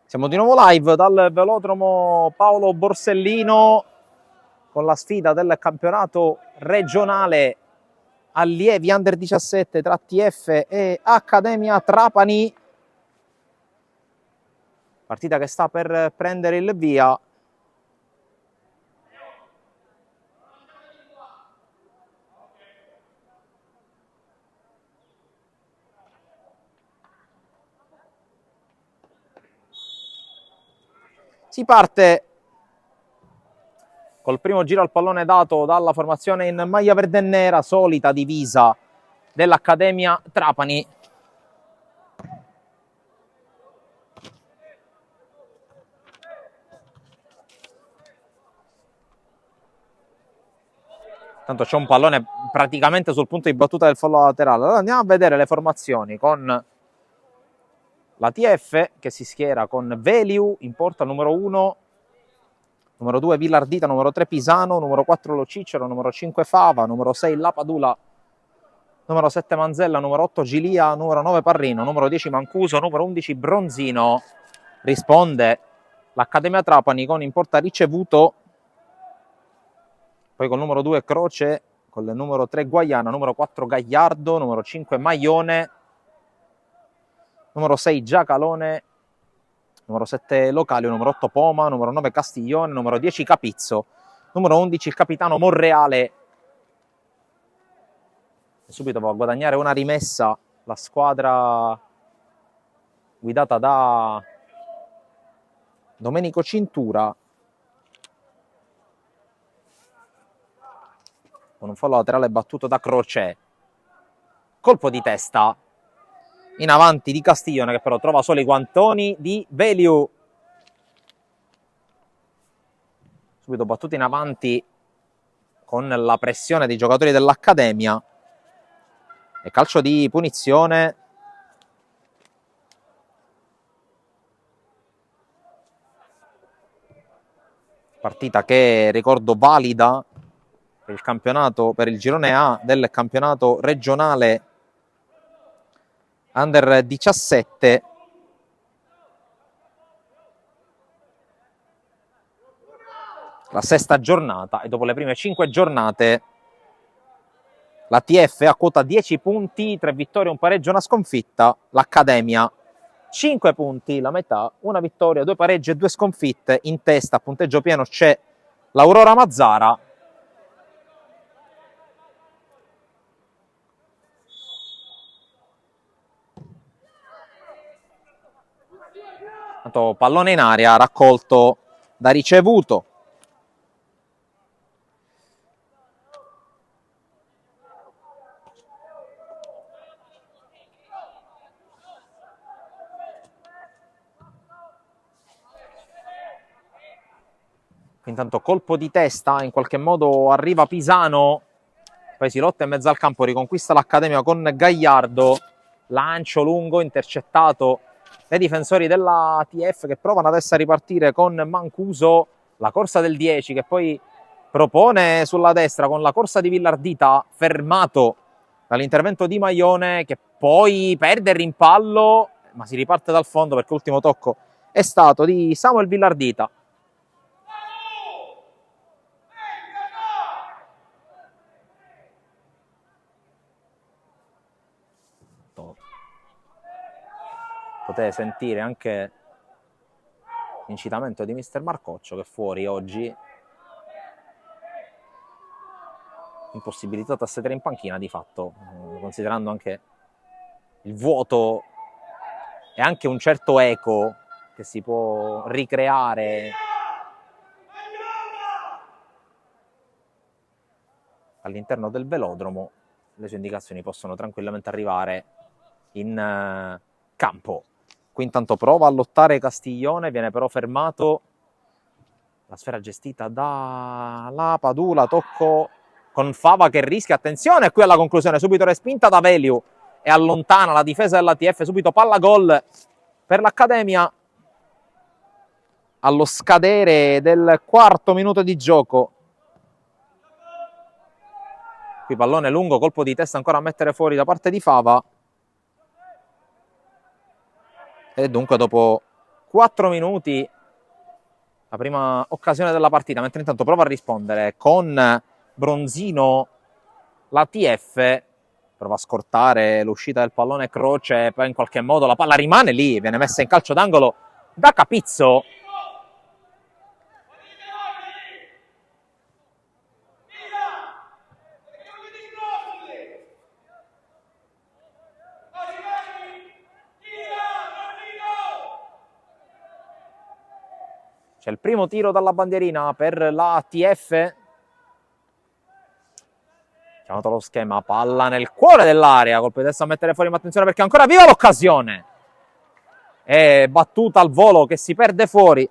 Siamo di nuovo live dal velodromo Paolo Borsellino con la sfida del campionato regionale allievi under 17 tra TF e Accademia Trapani. Partita che sta per prendere il via. Si parte col primo giro al pallone dato dalla formazione in maglia verde e nera, solita divisa dell'Accademia Trapani. Tanto c'è un pallone praticamente sul punto di battuta del fallo laterale. Allora andiamo a vedere le formazioni con la TF che si schiera con Veliu in porta numero 1, numero 2 Villardita, numero 3 Pisano, numero 4 Lo Cicero, numero 5 Fava, numero 6 Lapadula, numero 7 Manzella, numero 8 Gilia, numero 9 Parrino, numero 10 Mancuso, numero 11 Bronzino. Risponde l'Accademia Trapani con in porta ricevuto, poi col numero 2 Croce, con il numero 3 Guaiana, numero 4 Gagliardo, numero 5 Maione, numero 6 Giacalone, numero 7 Localio, numero 8 Poma, numero 9 Castiglione, numero 10 Capizzo, numero 11 il capitano Monreale. E subito va a guadagnare una rimessa la squadra guidata da Domenico Cintura, con un fallo laterale battuto da Croce. Colpo di testa in avanti di Castiglione, che però trova solo i guantoni di Veliu. Subito battuto in avanti con la pressione dei giocatori dell'Accademia. E calcio di punizione. Partita che, ricordo, valida per il campionato, per il girone A del campionato regionale under 17. La sesta giornata, e dopo le prime 5 giornate la TF ha quota 10 punti, 3 vittorie, un pareggio, una sconfitta. L'Accademia 5 punti, la metà, una vittoria, 2 pareggi e 2 sconfitte. In testa a punteggio pieno c'è l'Aurora Mazzara. Tanto pallone in aria, raccolto da ricevuto. Intanto colpo di testa, in qualche modo arriva Pisano, poi si lotta in mezzo al campo, riconquista l'Accademia con Gagliardo, lancio lungo intercettato dai difensori della TF che provano adesso a ripartire con Mancuso, la corsa del 10 che poi propone sulla destra con la corsa di Villardita, fermato dall'intervento di Maione che poi perde il rimpallo, ma si riparte dal fondo perché l'ultimo tocco è stato di Samuel Villardita. Potete sentire anche l'incitamento di mister Marcoccio che fuori oggi, impossibilitato a sedere in panchina di fatto, considerando anche il vuoto e anche un certo eco che si può ricreare all'interno del velodromo. Le sue indicazioni possono tranquillamente arrivare in campo. Qui intanto prova a lottare Castiglione, viene però fermato. La sfera gestita da Lapadula, tocco con Fava che rischia, attenzione, qui alla conclusione, subito respinta da Veliu e allontana la difesa della TF, subito palla gol per l'Accademia allo scadere del 4° minuto di gioco. Qui pallone lungo, colpo di testa ancora a mettere fuori da parte di Fava. E dunque dopo 4 minuti la prima occasione della partita, mentre intanto prova a rispondere con Bronzino la TF, prova a scortare l'uscita del pallone Croce, poi in qualche modo la palla rimane lì, viene messa in calcio d'angolo da Capizzo. C'è il primo tiro dalla bandierina per la TF. Chiamato lo schema, palla nel cuore dell'area, colpo di testa a mettere fuori, ma attenzione perché è ancora viva l'occasione. È battuta al volo che si perde fuori.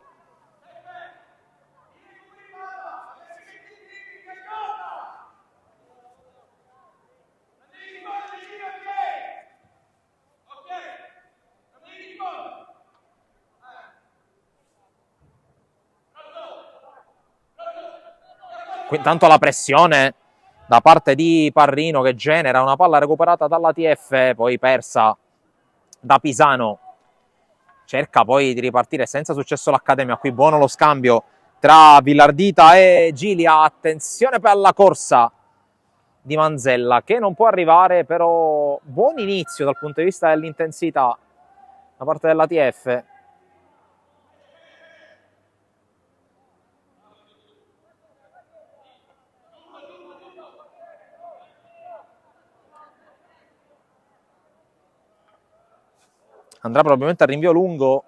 Intanto la pressione da parte di Parrino che genera una palla recuperata dalla TF, poi persa da Pisano. Cerca poi di ripartire senza successo l'Accademia. Qui buono lo scambio tra Villardita e Gilia. Attenzione per la corsa di Manzella che non può arrivare, però buon inizio dal punto di vista dell'intensità da parte della TF. Andrà probabilmente al rinvio lungo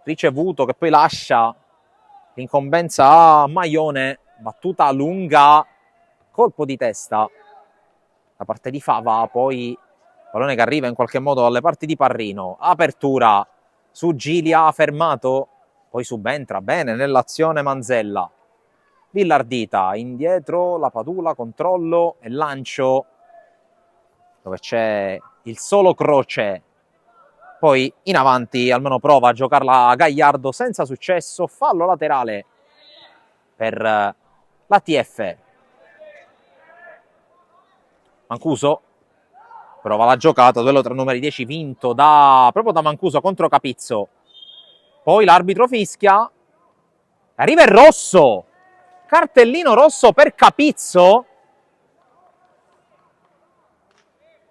ricevuto, che poi lascia l'incombenza a Maione. Battuta lunga, colpo di testa da parte di Fava, poi pallone che arriva in qualche modo dalle parti di Parrino. Apertura su Gilia, fermato, poi subentra bene nell'azione Manzella. Villardita indietro, la Padula, controllo e lancio dove c'è il solo Croce. Poi in avanti almeno prova a giocarla a Gagliardo senza successo. Fallo laterale per la TF. Mancuso prova la giocata, duello tra numeri 10 vinto proprio da Mancuso contro Capizzo. Poi l'arbitro fischia. Arriva il rosso. Cartellino rosso per Capizzo.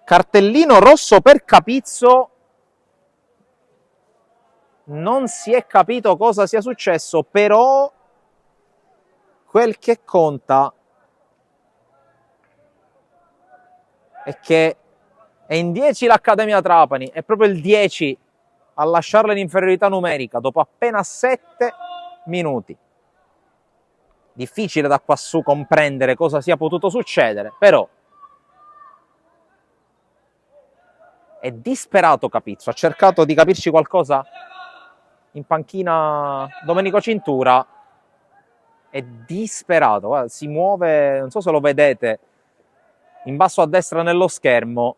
Cartellino rosso per Capizzo. Non si è capito cosa sia successo, però quel che conta è che è in 10 l'Accademia Trapani, è proprio il 10 a lasciarla in inferiorità numerica dopo appena 7 minuti. Difficile da qua su comprendere cosa sia potuto succedere, però è disperato Capizzo, ha cercato di capirci qualcosa in panchina Domenico Cintura, è disperato. Guarda, si muove, non so se lo vedete, in basso a destra nello schermo.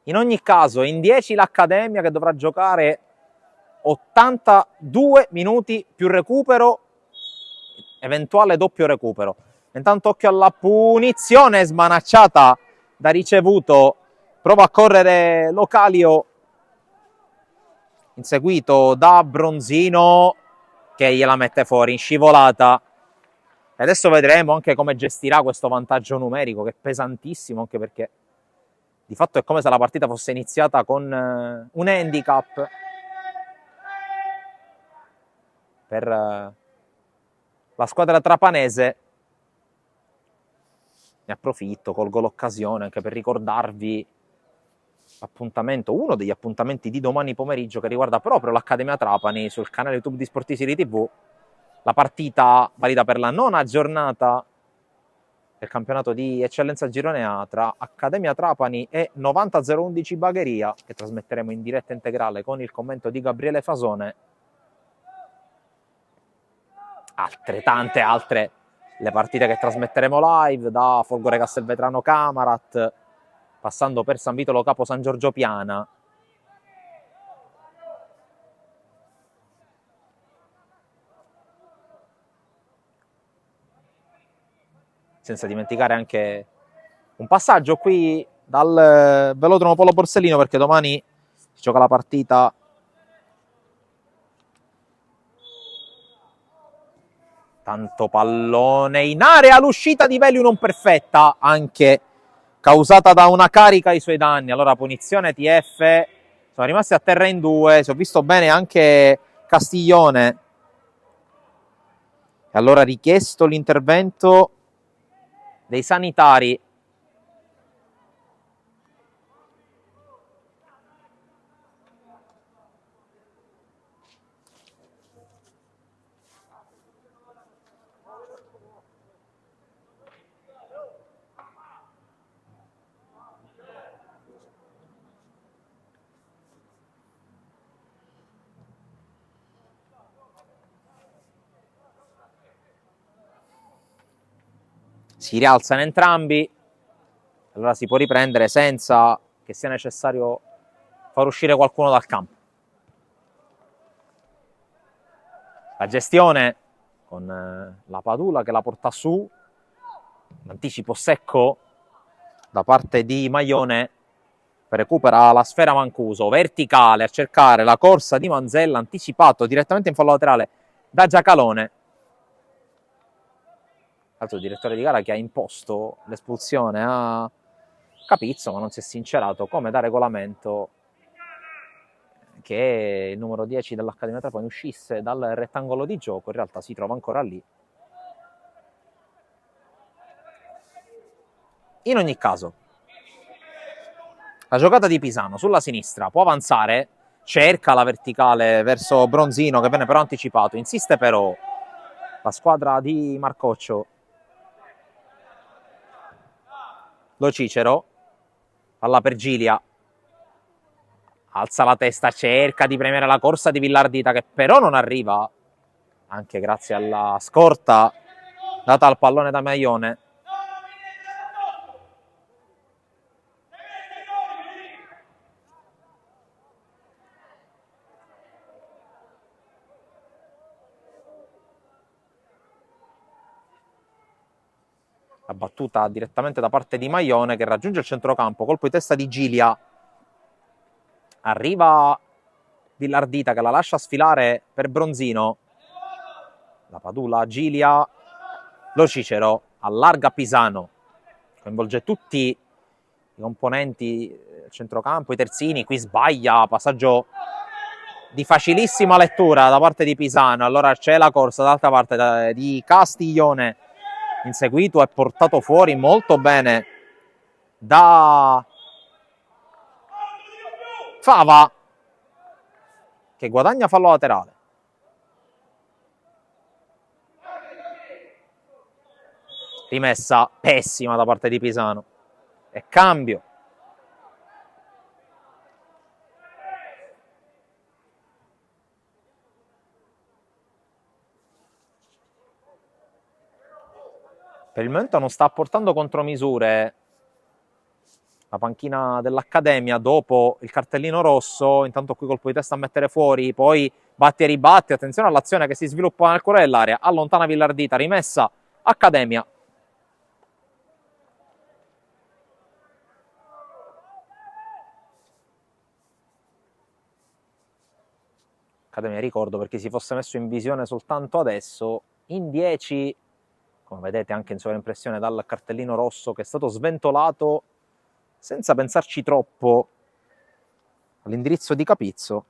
In ogni caso, in 10 l'Accademia che dovrà giocare 82 minuti più recupero, eventuale doppio recupero. Intanto occhio alla punizione smanacciata da ricevuto. Prova a correre Localio, inseguito da Bronzino che gliela mette fuori in scivolata. E adesso vedremo anche come gestirà questo vantaggio numerico, che è pesantissimo, anche perché di fatto è come se la partita fosse iniziata con un handicap per la squadra trapanese. Ne approfitto, colgo l'occasione anche per ricordarvi appuntamento, uno degli appuntamenti di domani pomeriggio che riguarda proprio l'Accademia Trapani sul canale YouTube di Sportisiri TV, la partita valida per la 9ª giornata del campionato di eccellenza Girone A tra Accademia Trapani e 90-011 Bagheria, che trasmetteremo in diretta integrale con il commento di Gabriele Fasone. Tante altre le partite che trasmetteremo live, da Folgore Castelvetrano Camarat, passando per San Vitolo Capo San Giorgio Piana. Senza dimenticare anche un passaggio qui dal velodromo Polo Borsellino, perché domani gioca la partita. Tanto pallone in area, l'uscita di Veliu non perfetta, anche causata da una carica ai suoi danni. Allora punizione TF, sono rimasti a terra in due, se ho visto bene anche Castiglione. E allora richiesto l'intervento dei sanitari. Si rialzano entrambi, allora si può riprendere senza che sia necessario far uscire qualcuno dal campo. La gestione con la Padula che la porta su, l'anticipo secco da parte di Maione, recupera la sfera Mancuso, verticale a cercare la corsa di Manzella, anticipato direttamente in fallo laterale da Giacalone. Altro direttore di gara che ha imposto l'espulsione a Capizzo, ma non si è sincerato come da regolamento che il numero 10 dell'Accademia Trapani uscisse dal rettangolo di gioco. In realtà si trova ancora lì. In ogni caso, la giocata di Pisano sulla sinistra può avanzare, cerca la verticale verso Bronzino che viene però anticipato, insiste però la squadra di Marcoccio. Lo Cicero, palla per Gilia, alza la testa, cerca di premere la corsa di Villardita che però non arriva, anche grazie alla scorta data al pallone da Maione. La battuta direttamente da parte di Maione che raggiunge il centrocampo, colpo di testa di Gilia, arriva Villardita che la lascia sfilare per Bronzino, la Padula, Gilia, Lo Cicero allarga Pisano, coinvolge tutti i componenti del centrocampo, i terzini, qui sbaglia, passaggio di facilissima lettura da parte di Pisano. Allora c'è la corsa d'altra parte di Castiglione, inseguito e portato fuori molto bene da Fava, che guadagna fallo laterale. Rimessa pessima da parte di Pisano e cambio. Per il momento non sta apportando contromisure la panchina dell'Accademia dopo il cartellino rosso. Intanto qui colpo di testa a mettere fuori, poi batti e ribatti, attenzione all'azione che si sviluppa nel cuore dell'area, allontana Villardita, rimessa Accademia. Accademia, ricordo, per chi si fosse messo in visione soltanto adesso, in 10, come vedete anche in sovraimpressione dal cartellino rosso, che è stato sventolato senza pensarci troppo all'indirizzo di Capizzo.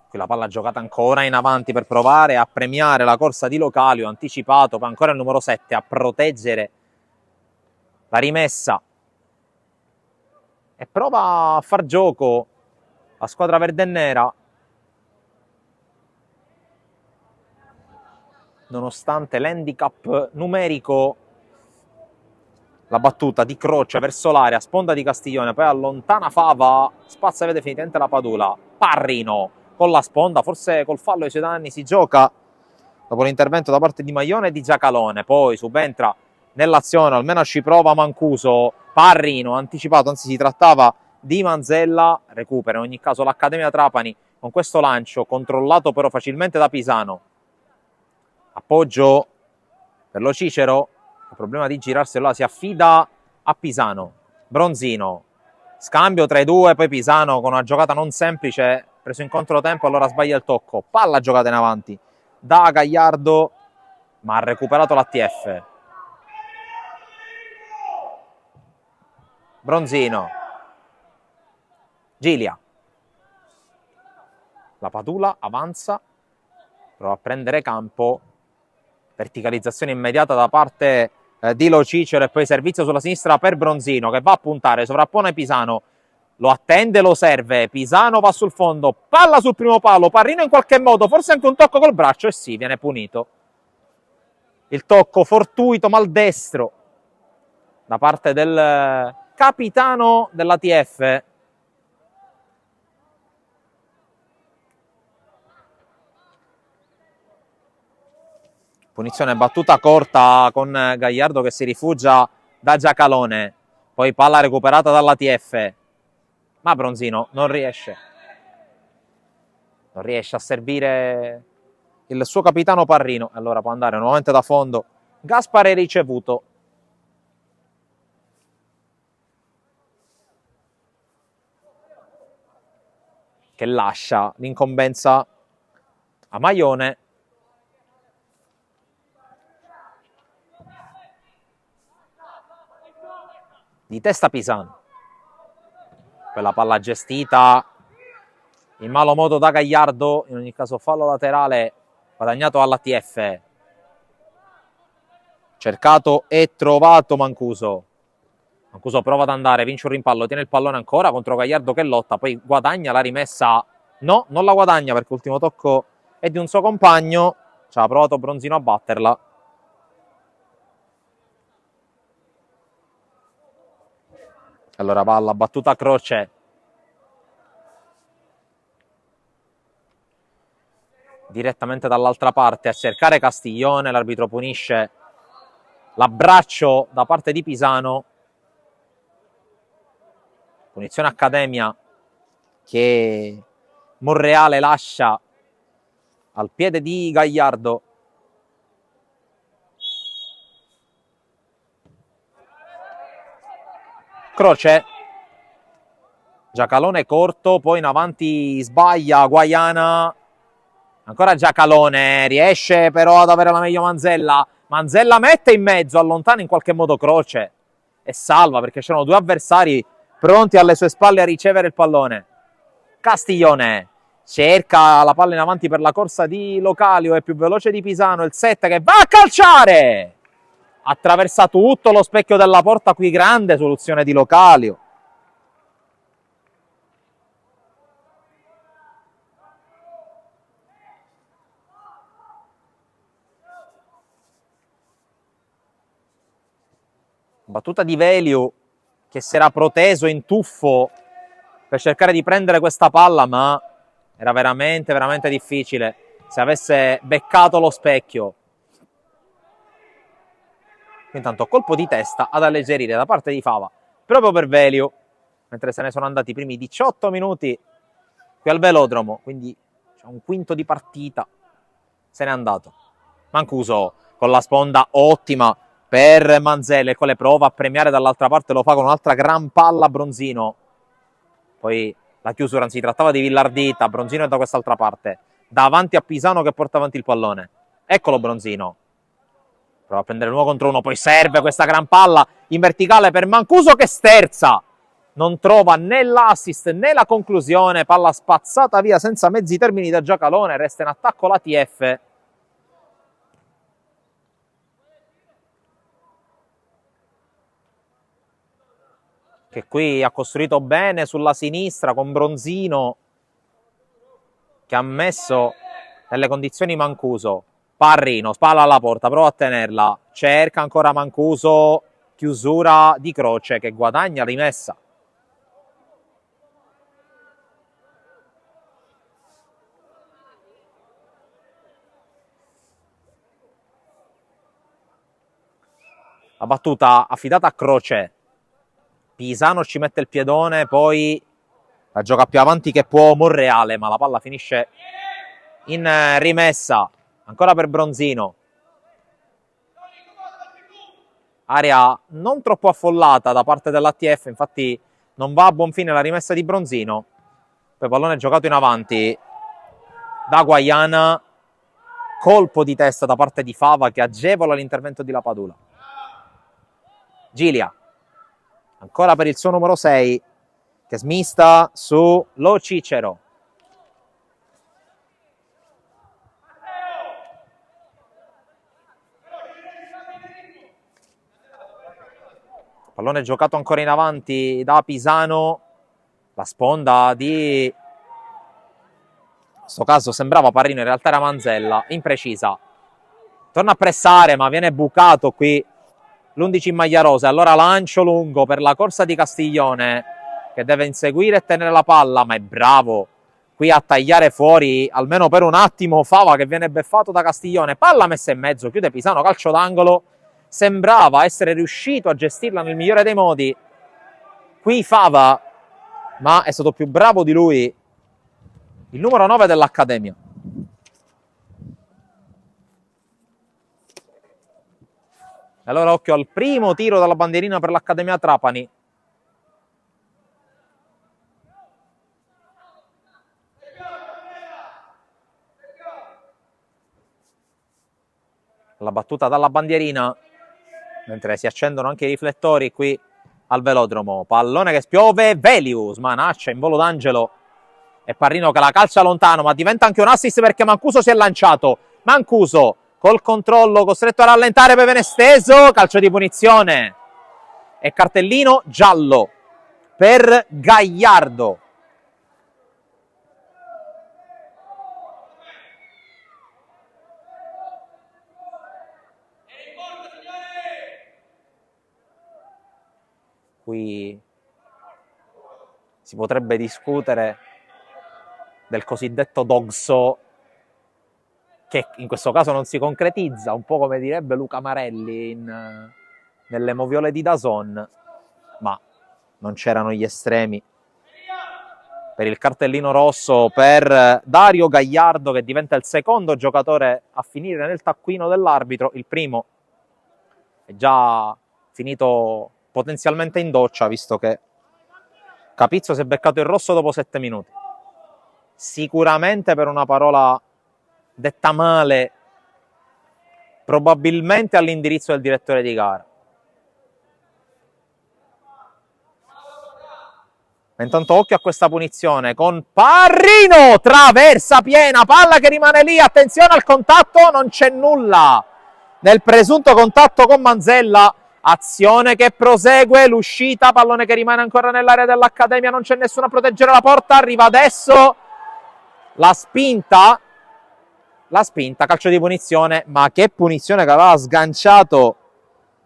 Qui la palla giocata ancora in avanti per provare a premiare la corsa di Localio, anticipato, poi ancora il numero 7 a proteggere la rimessa. E prova a far gioco la squadra verde e nera, nonostante l'handicap numerico. La battuta di Croce verso l'area, sponda di Castiglione, poi allontana Fava, spazza e vede definitivamente la Padula. Parrino con la sponda, forse col fallo ai suoi danni si gioca dopo l'intervento da parte di Maione e di Giacalone. Poi subentra nell'azione, almeno ci prova Mancuso. Parrino anticipato, anzi si trattava di Manzella, recupera in ogni caso l'Accademia Trapani con questo lancio controllato però facilmente da Pisano. Appoggio per lo Cicero, il problema di girarselo, si affida a Pisano. Bronzino, scambio tra i due, poi Pisano con una giocata non semplice, preso in controtempo, allora sbaglia il tocco, palla giocata in avanti da Gagliardo, ma ha recuperato l'ATF. Bronzino, Gilia, la Padula avanza, prova a prendere campo, verticalizzazione immediata da parte di Lo Cicero e poi servizio sulla sinistra per Bronzino che va a puntare, sovrappone Pisano, lo attende, lo serve, Pisano va sul fondo, palla sul primo palo, Parrino in qualche modo, forse anche un tocco col braccio e sì, viene punito. Il tocco fortuito, maldestro, da parte del capitano dell'ATF. Punizione battuta corta con Gagliardo che si rifugia da Giacalone. Poi palla recuperata dall'ATF. Ma Bronzino non riesce. Non riesce a servire il suo capitano Parrino. Allora può andare nuovamente da fondo. Gaspare ricevuto. Che lascia l'incombenza a Maione. Di testa Pisano. Quella palla gestita in malo modo da Gagliardo, in ogni caso fallo laterale guadagnato all'ATF. Cercato e trovato Mancuso. Mancuso prova ad andare, vince un rimpallo, tiene il pallone ancora contro Gagliardo che lotta, poi guadagna la rimessa. No, non la guadagna perché l'ultimo tocco è di un suo compagno. Ci ha provato Bronzino a batterla. Allora palla battuta a Croce. Direttamente dall'altra parte a cercare Castiglione, l'arbitro punisce l'abbraccio da parte di Pisano. Punizione Accademia che Monreale lascia al piede di Gagliardo. Croce, Giacalone corto, poi in avanti sbaglia Guaiana, ancora Giacalone, riesce però ad avere la meglio Manzella. Manzella mette in mezzo, allontana in qualche modo Croce e salva perché c'erano due avversari pronti alle sue spalle a ricevere il pallone. Castiglione cerca la palla in avanti per la corsa di Localio, è più veloce di Pisano, il 7 che va a calciare! Attraversa tutto lo specchio della porta, qui grande soluzione di Localio. Battuta di Veliu che si era proteso in tuffo per cercare di prendere questa palla, ma era veramente, veramente difficile se avesse beccato lo specchio. Intanto colpo di testa ad alleggerire da parte di Fava, proprio per Veliu, mentre se ne sono andati i primi 18 minuti qui al velodromo, quindi c'è un quinto di partita, se n'è andato. Mancuso con la sponda ottima per Manzella, e le prova a premiare dall'altra parte, lo fa con un'altra gran palla Bronzino. Poi la chiusura, anzi trattava di Villardita, Bronzino è da quest'altra parte, davanti a Pisano che porta avanti il pallone. Eccolo Bronzino. Prova a prendere l'uno contro uno, poi serve questa gran palla in verticale per Mancuso che sterza. Non trova né l'assist né la conclusione, palla spazzata via senza mezzi termini da Giacalone, resta in attacco l'ATF. Che qui ha costruito bene sulla sinistra con Bronzino, che ha messo nelle condizioni Mancuso. Parrino, spalla alla porta, prova a tenerla, cerca ancora Mancuso, chiusura di Croce che guadagna rimessa. La battuta affidata a Croce. Pisano ci mette il piedone, poi la gioca più avanti che può Monreale, ma la palla finisce in rimessa. Ancora per Bronzino. area non troppo affollata da parte dell'ATF, infatti non va a buon fine la rimessa di Bronzino. Poi pallone giocato in avanti da Guaiana, colpo di testa da parte di Fava che agevola l'intervento di Lapadula. Gilia, ancora per il suo numero 6, che smista su Lo Cicero. Pallone giocato ancora in avanti da Pisano, la sponda di... in questo caso sembrava Parrino, in realtà era Manzella, imprecisa. Torna a pressare, ma viene bucato qui l'11 in maglia rosa. Allora lancio lungo per la corsa di Castiglione, che deve inseguire e tenere la palla, ma è bravo qui a tagliare fuori, almeno per un attimo, Fava che viene beffato da Castiglione. Palla messa in mezzo, chiude Pisano, calcio d'angolo. Sembrava essere riuscito a gestirla nel migliore dei modi qui Fava, ma è stato più bravo di lui il numero 9 dell'Accademia. Allora occhio al primo tiro dalla bandierina per l'Accademia Trapani. La battuta dalla bandierina, mentre si accendono anche i riflettori qui al velodromo. Pallone che spiove, Velius manaccia in volo d'angelo e Parrino che la calcia lontano, ma diventa anche un assist perché Mancuso si è lanciato. Mancuso col controllo, costretto a rallentare, poi viene steso, calcio di punizione e cartellino giallo per Gagliardo. Qui si potrebbe discutere del cosiddetto dogso, che in questo caso non si concretizza, un po' come direbbe Luca Marelli nelle moviole di DAZN, ma non c'erano gli estremi per il cartellino rosso per Dario Gagliardo, che diventa il secondo giocatore a finire nel taccuino dell'arbitro. Il primo è già finito potenzialmente in doccia, visto che Capizzo si è beccato il rosso dopo 7 minuti. Sicuramente per una parola detta male, probabilmente all'indirizzo del direttore di gara. Intanto occhio a questa punizione con Parrino, traversa piena, palla che rimane lì, attenzione al contatto, non c'è nulla nel presunto contatto con Manzella. Azione che prosegue, l'uscita, pallone che rimane ancora nell'area dell'Accademia, non c'è nessuno a proteggere la porta, arriva adesso la spinta, calcio di punizione, ma che punizione che aveva sganciato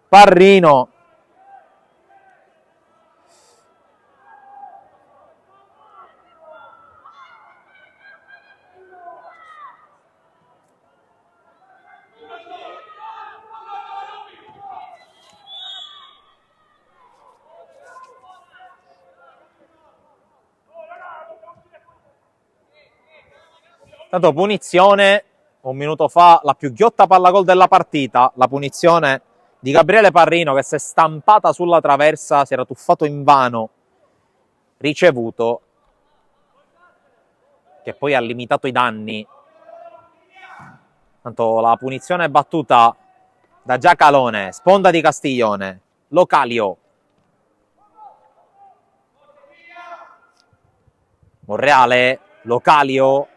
Parrino. Tanto punizione, un minuto fa, la più ghiotta pallagol della partita, la punizione di Gabriele Parrino che si è stampata sulla traversa, si era tuffato invano, ricevuto, che poi ha limitato i danni. Tanto la punizione è battuta da Giacalone, sponda di Castiglione, Localio. Monreale, Localio.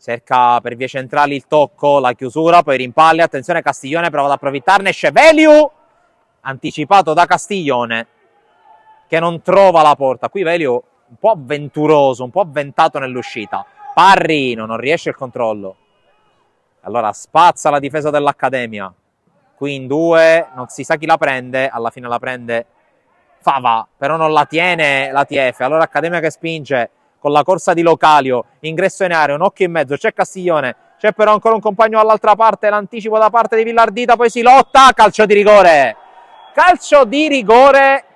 Cerca per vie centrali il tocco, la chiusura, poi rimpalle, attenzione Castiglione, prova ad approfittarne, esce Veliu, anticipato da Castiglione, che non trova la porta. Qui Veliu un po' avventuroso, un po' avventato nell'uscita. Parrino, non riesce il controllo. Allora spazza la difesa dell'Accademia. Qui in due, non si sa chi la prende, alla fine la prende Fava, però non la tiene l'ATF. Allora Accademia che spinge con la corsa di Localio, ingresso in area, un occhio in mezzo, c'è Castiglione, c'è però ancora un compagno all'altra parte, l'anticipo da parte di Villardita, poi si lotta, calcio di rigore,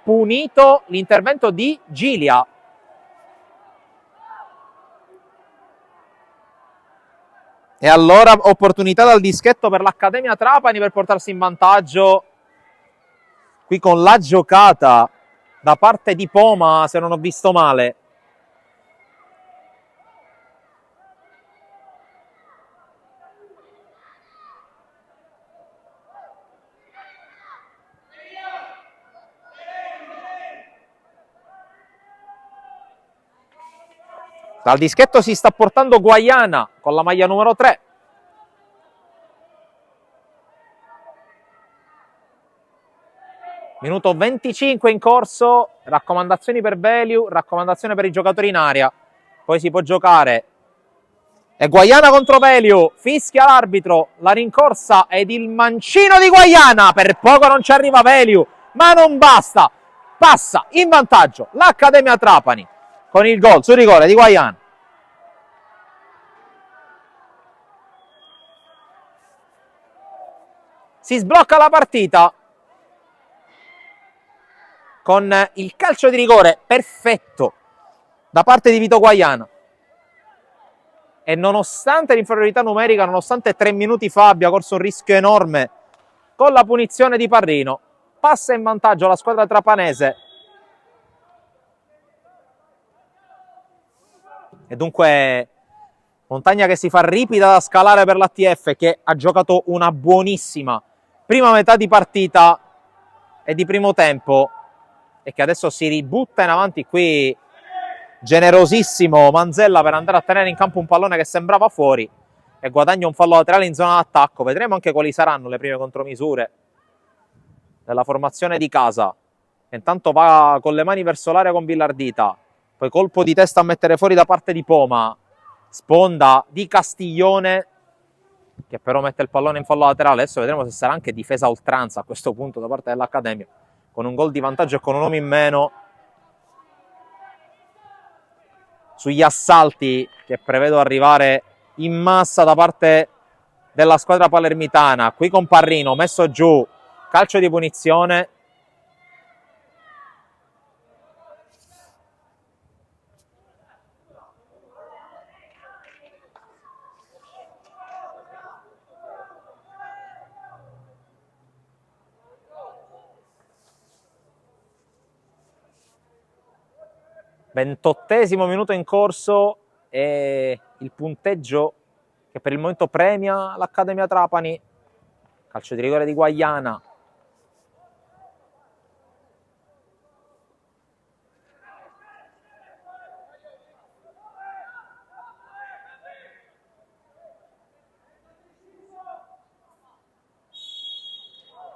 punito l'intervento di Gilia. E allora opportunità dal dischetto per l'Accademia Trapani per portarsi in vantaggio qui con la giocata da parte di Poma, se non ho visto male. Dal dischetto si sta portando Guaiana con la maglia numero 3. Minuto 25 in corso, raccomandazioni per Veliu, raccomandazione per i giocatori in area. Poi si può giocare. E Guaiana contro Veliu, fischia l'arbitro, la rincorsa ed il mancino di Guaiana. Per poco non ci arriva Veliu, ma non basta. Passa in vantaggio l'Accademia Trapani con il gol sul rigore di Guaiana. Si sblocca la partita con il calcio di rigore perfetto da parte di Vito Guaiana. E nonostante l'inferiorità numerica, nonostante 3 minuti fa abbia corso un rischio enorme con la punizione di Parrino, passa in vantaggio la squadra trapanese. E dunque Montagna che si fa ripida da scalare per l'ATF, che ha giocato una buonissima prima metà di partita e di primo tempo, e che adesso si ributta in avanti qui, generosissimo Manzella per andare a tenere in campo un pallone che sembrava fuori, e guadagna un fallo laterale in zona d'attacco. Vedremo anche quali saranno le prime contromisure della formazione di casa, che intanto va con le mani verso l'area con Villardita, poi colpo di testa a mettere fuori da parte di Poma, sponda di Castiglione che però mette il pallone in fallo laterale. Adesso vedremo se sarà anche difesa a oltranza a questo punto da parte dell'Accademia, con un gol di vantaggio e con un uomo in meno sugli assalti che prevedo arrivare in massa da parte della squadra palermitana. Qui con Parrino messo giù, calcio di punizione. Ventottesimo minuto in corso e il punteggio che per il momento premia l'Accademia Trapani. Calcio di rigore di Guaiana.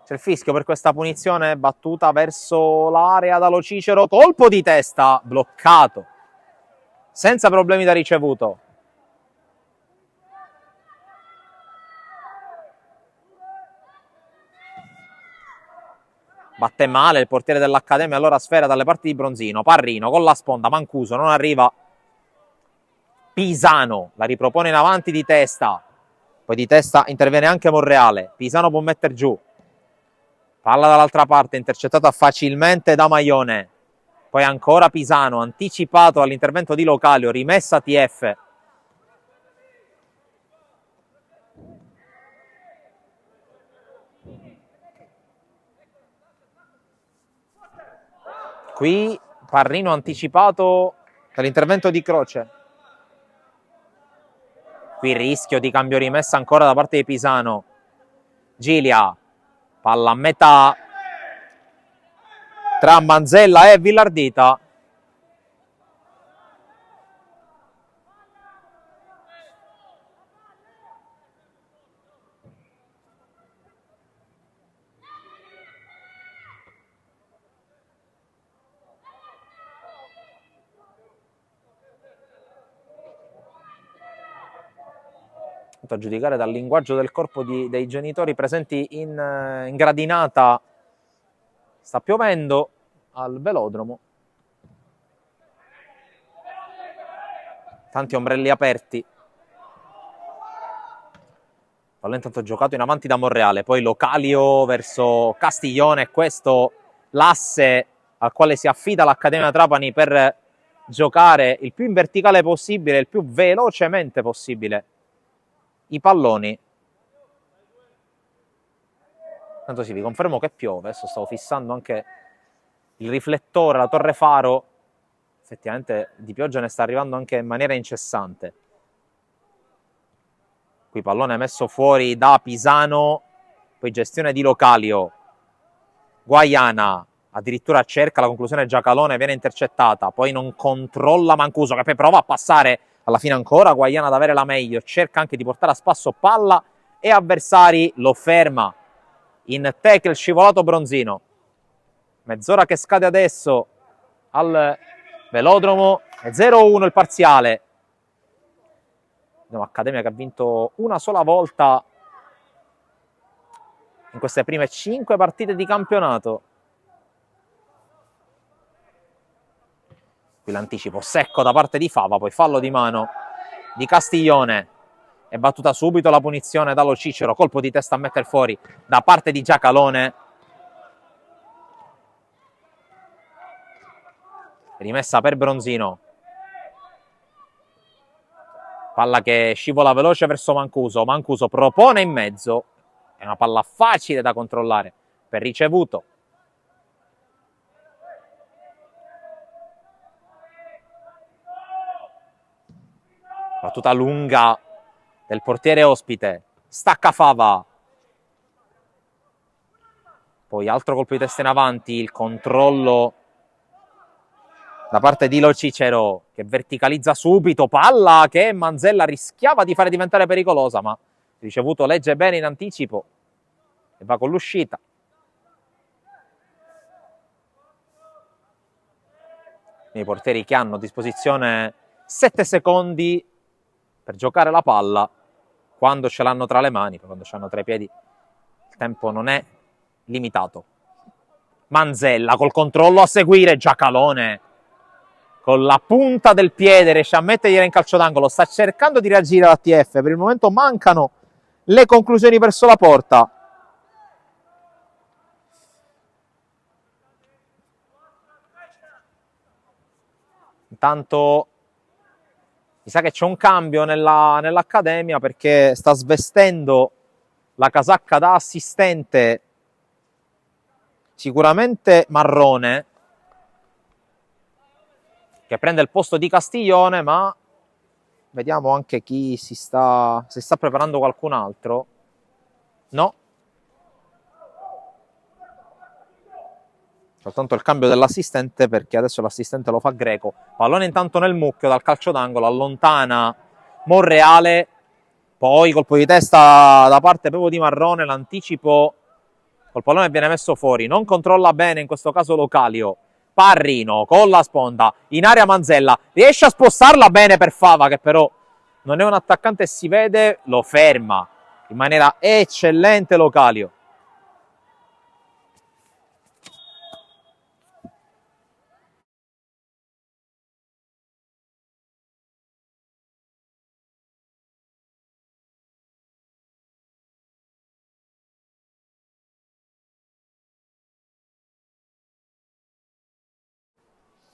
C'è il fischio per questa punizione battuta verso l'area da Lo Cicero. Colpo di testa bloccato senza problemi da ricevuto. Batte male il portiere dell'Accademia, allora sfera dalle parti di Bronzino. Parrino con la sponda, Mancuso non arriva. Pisano la ripropone in avanti di testa, poi di testa interviene anche Monreale. Pisano può mettere giù, palla dall'altra parte, intercettata facilmente da Maione. Poi ancora Pisano, anticipato all'intervento di Localio, rimessa TF. Qui Parrino anticipato dall'intervento di Croce. Qui rischio di cambio rimessa ancora da parte di Pisano. Gilia, palla a metà tra Manzella e Villardita. A giudicare dal linguaggio del corpo dei genitori presenti in gradinata, sta piovendo al velodromo, tanti ombrelli aperti. Palla intanto giocato in avanti da Monreale, poi Localio verso Castiglione, questo l'asse al quale si affida l'Accademia Trapani per giocare il più in verticale possibile, il più velocemente possibile i palloni. Tanto sì, vi confermo che piove. Adesso stavo fissando anche il riflettore, la torre faro. Effettivamente di pioggia ne sta arrivando anche in maniera incessante. Qui pallone messo fuori da Pisano, poi gestione di Localio. Guaiana addirittura cerca la conclusione, Giacalone viene intercettata, poi non controlla Mancuso che poi prova a passare, alla fine ancora Guaiana ad avere la meglio, cerca anche di portare a spasso palla e avversari, lo ferma in tackle scivolato Bronzino. Mezz'ora che scade adesso al velodromo, è 0-1 il parziale. Accademia che ha vinto una sola volta in queste prime 5 partite di campionato. Qui l'anticipo secco da parte di Fava, poi fallo di mano di Castiglione. È battuta subito la punizione dallo Cicero, colpo di testa a mettere fuori da parte di Giacalone. Rimessa per Bronzino. Palla che scivola veloce verso Mancuso. Mancuso propone in mezzo. È una palla facile da controllare per ricevuto. Battuta lunga del portiere ospite. Stacca Fava. Poi altro colpo di testa in avanti. Il controllo da parte di Lo Cicero che verticalizza subito. Palla che Manzella rischiava di fare diventare pericolosa, ma ricevuto legge bene in anticipo e va con l'uscita. I portieri che hanno a disposizione 7 secondi per giocare la palla quando ce l'hanno tra le mani, quando ce l'hanno tra i piedi il tempo non è limitato. Manzella col controllo a seguire, Giacalone con la punta del piede riesce a mettergliela in calcio d'angolo, sta cercando di reagire l'ATF, per il momento mancano le conclusioni verso la porta. Intanto mi sa che c'è un cambio nell'Accademia perché sta svestendo la casacca da assistente sicuramente Marrone, che prende il posto di Castiglione, ma vediamo anche chi se sta preparando qualcun altro. No. Soltanto il cambio dell'assistente perché adesso l'assistente lo fa Greco. Pallone intanto nel mucchio dal calcio d'angolo, allontana Monreale, poi colpo di testa da parte proprio di Marrone, l'anticipo col pallone viene messo fuori, non controlla bene in questo caso Localio. Parrino con la sponda in area Manzella, riesce a spostarla bene per Fava che però non è un attaccante e si vede, lo ferma in maniera eccellente Localio.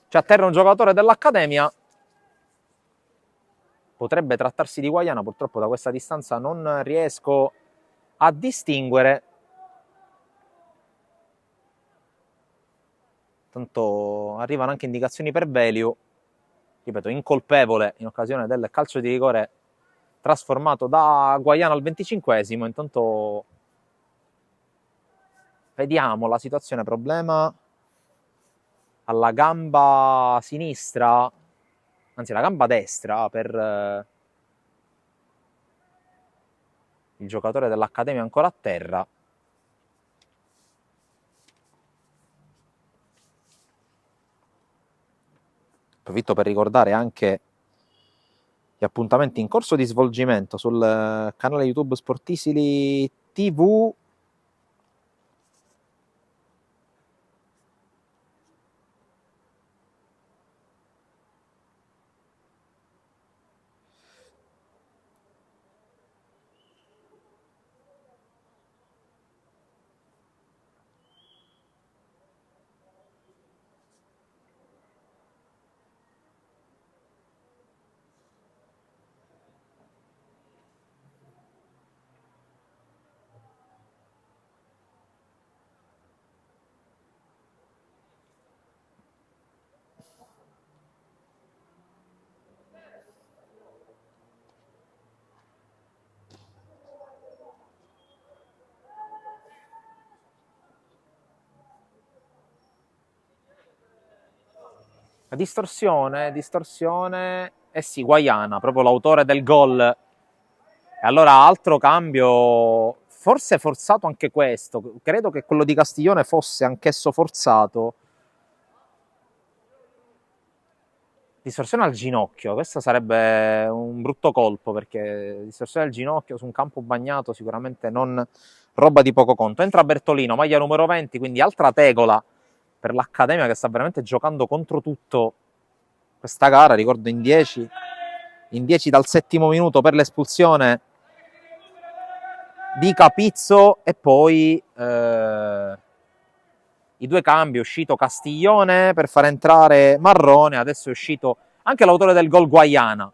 Ci atterra un giocatore dell'Accademia. Potrebbe trattarsi di Guaiana, purtroppo da questa distanza non riesco a distinguere. Tanto arrivano anche indicazioni per Veliu, ripeto, incolpevole in occasione del calcio di rigore trasformato da Guaiana al 25esimo. Intanto vediamo la situazione, problema alla gamba sinistra, anzi la gamba destra per il giocatore dell'Accademia ancora a terra. Approfitto per ricordare anche gli appuntamenti in corso di svolgimento sul canale YouTube Sportisili TV. Distorsione, eh sì, Guaiana, proprio l'autore del gol. E allora altro cambio, forse forzato anche questo, credo che quello di Castiglione fosse anch'esso forzato. Distorsione al ginocchio, questo sarebbe un brutto colpo, perché distorsione al ginocchio su un campo bagnato sicuramente non roba di poco conto. Entra Bertolino, maglia numero 20, quindi altra tegola per l'Accademia che sta veramente giocando contro tutto questa gara, ricordo in 10 dal 7° minuto per l'espulsione di Capizzo, e poi i due cambi, è uscito Castiglione per far entrare Marrone, adesso è uscito anche l'autore del gol Guaiana,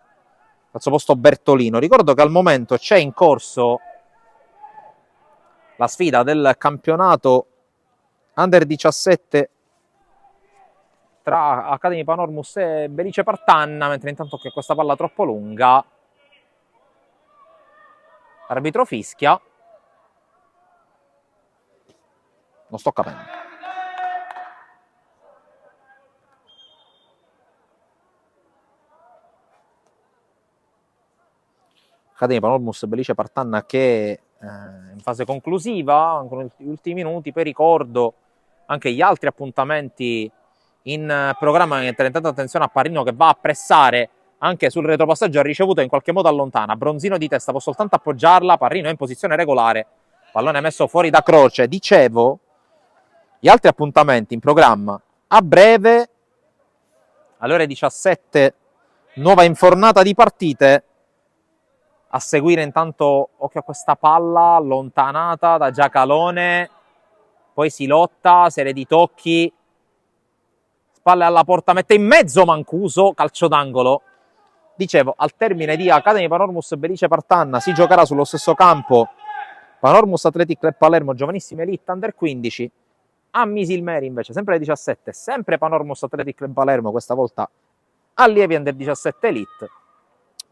al suo posto Bertolino. Ricordo che al momento c'è in corso la sfida del campionato Under 17 tra Academy Panormus e Belice Partanna, mentre intanto che questa palla troppo lunga, l'arbitro fischia, non sto capendo. Academy Panormus Belice Partanna che in fase conclusiva, ancora gli ultimi minuti. Poi ricordo anche gli altri appuntamenti in programma, mentre intanto attenzione a Parrino che va a pressare anche sul retropassaggio, ha ricevuto in qualche modo allontana, Bronzino di testa, può soltanto appoggiarla, Parrino è in posizione regolare, pallone messo fuori da croce. Dicevo, gli altri appuntamenti in programma a breve, alle ore 17, nuova infornata di partite. A seguire intanto, occhio a questa palla allontanata da Giacalone, poi si lotta, serie di tocchi, spalle alla porta, mette in mezzo Mancuso, calcio d'angolo. Dicevo, al termine di Academy Panormus Belice Partanna si giocherà sullo stesso campo Panormus Athletic Club Palermo Giovanissimi Elite Under 15. A Misilmeri invece, sempre alle 17, sempre Panormus Athletic Club Palermo, questa volta allievi Under 17 Elite.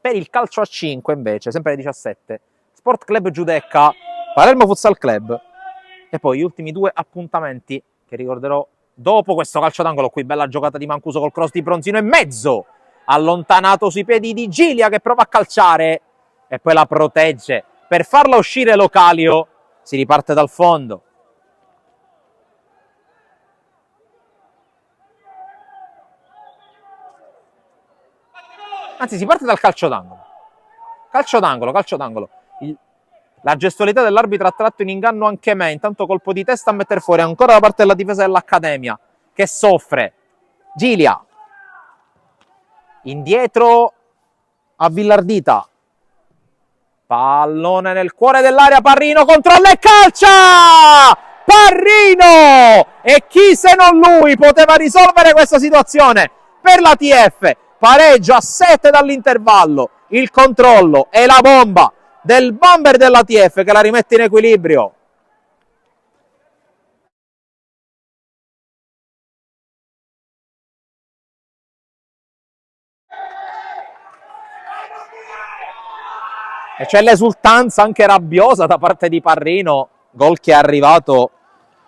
Per il calcio a 5 invece, sempre alle 17, Sport Club Giudecca, Palermo Futsal Club. E poi gli ultimi due appuntamenti che ricorderò dopo questo calcio d'angolo qui. Bella giocata di Mancuso col cross di Bronzino in mezzo, allontanato sui piedi di Gilia che prova a calciare e poi la protegge. Per farla uscire Localio si riparte dal fondo. Anzi, si parte dal calcio d'angolo. Calcio d'angolo. La gestualità dell'arbitro ha tratto in inganno anche me. Intanto colpo di testa a mettere fuori ancora da parte della difesa dell'Accademia, che soffre. Gilia. Indietro a Villardita. Pallone nel cuore dell'area, Parrino controlla e calcia! Parrino! E chi se non lui poteva risolvere questa situazione per la TF? Pareggio a 7 dall'intervallo, il controllo e la bomba del bomber della TF che la rimette in equilibrio. E c'è l'esultanza anche rabbiosa da parte di Parrino, gol che è arrivato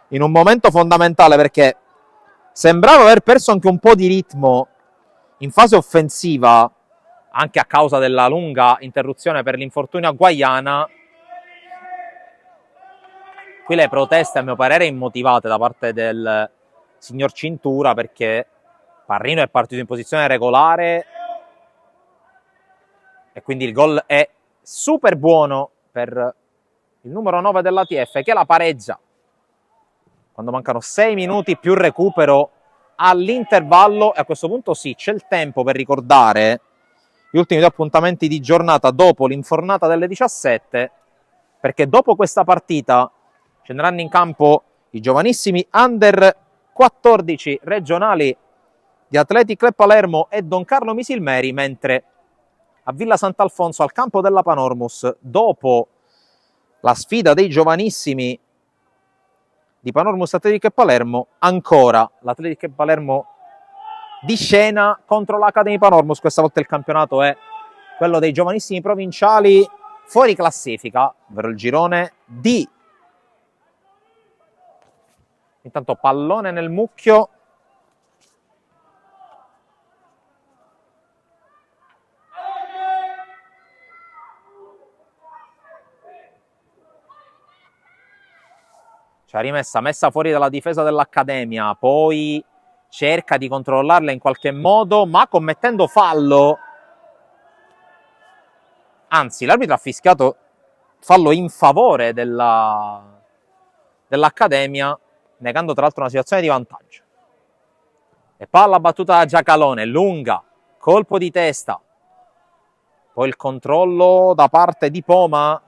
in un momento fondamentale perché sembrava aver perso anche un po' di ritmo in fase offensiva, anche a causa della lunga interruzione per l'infortunio a Guaiana. Qui le proteste a mio parere immotivate da parte del signor Cintura, perché Parrino è partito in posizione regolare e quindi il gol è super buono per il numero 9 dell'ATF che la pareggia quando mancano 6 minuti più recupero all'intervallo. E a questo punto sì, c'è il tempo per ricordare gli ultimi due appuntamenti di giornata dopo l'infornata delle 17, perché dopo questa partita scenderanno in campo i giovanissimi Under 14 regionali di Athletic Club Palermo e Don Carlo Misilmeri, mentre a Villa Sant'Alfonso, al campo della Panormus, dopo la sfida dei giovanissimi di Panormus Athletic Club Palermo, ancora l'Athletic Club Palermo di scena contro l'Academy Panormus. Questa volta il campionato è quello dei giovanissimi provinciali fuori classifica, ovvero il girone D. Intanto pallone nel mucchio Ci ha messa fuori dalla difesa dell'Accademia, poi cerca di controllarla in qualche modo, ma commettendo fallo. Anzi, l'arbitro ha fischiato fallo in favore dell'Accademia, negando tra l'altro una situazione di vantaggio. E palla battuta da Giacalone, lunga, colpo di testa. Poi il controllo da parte di Poma.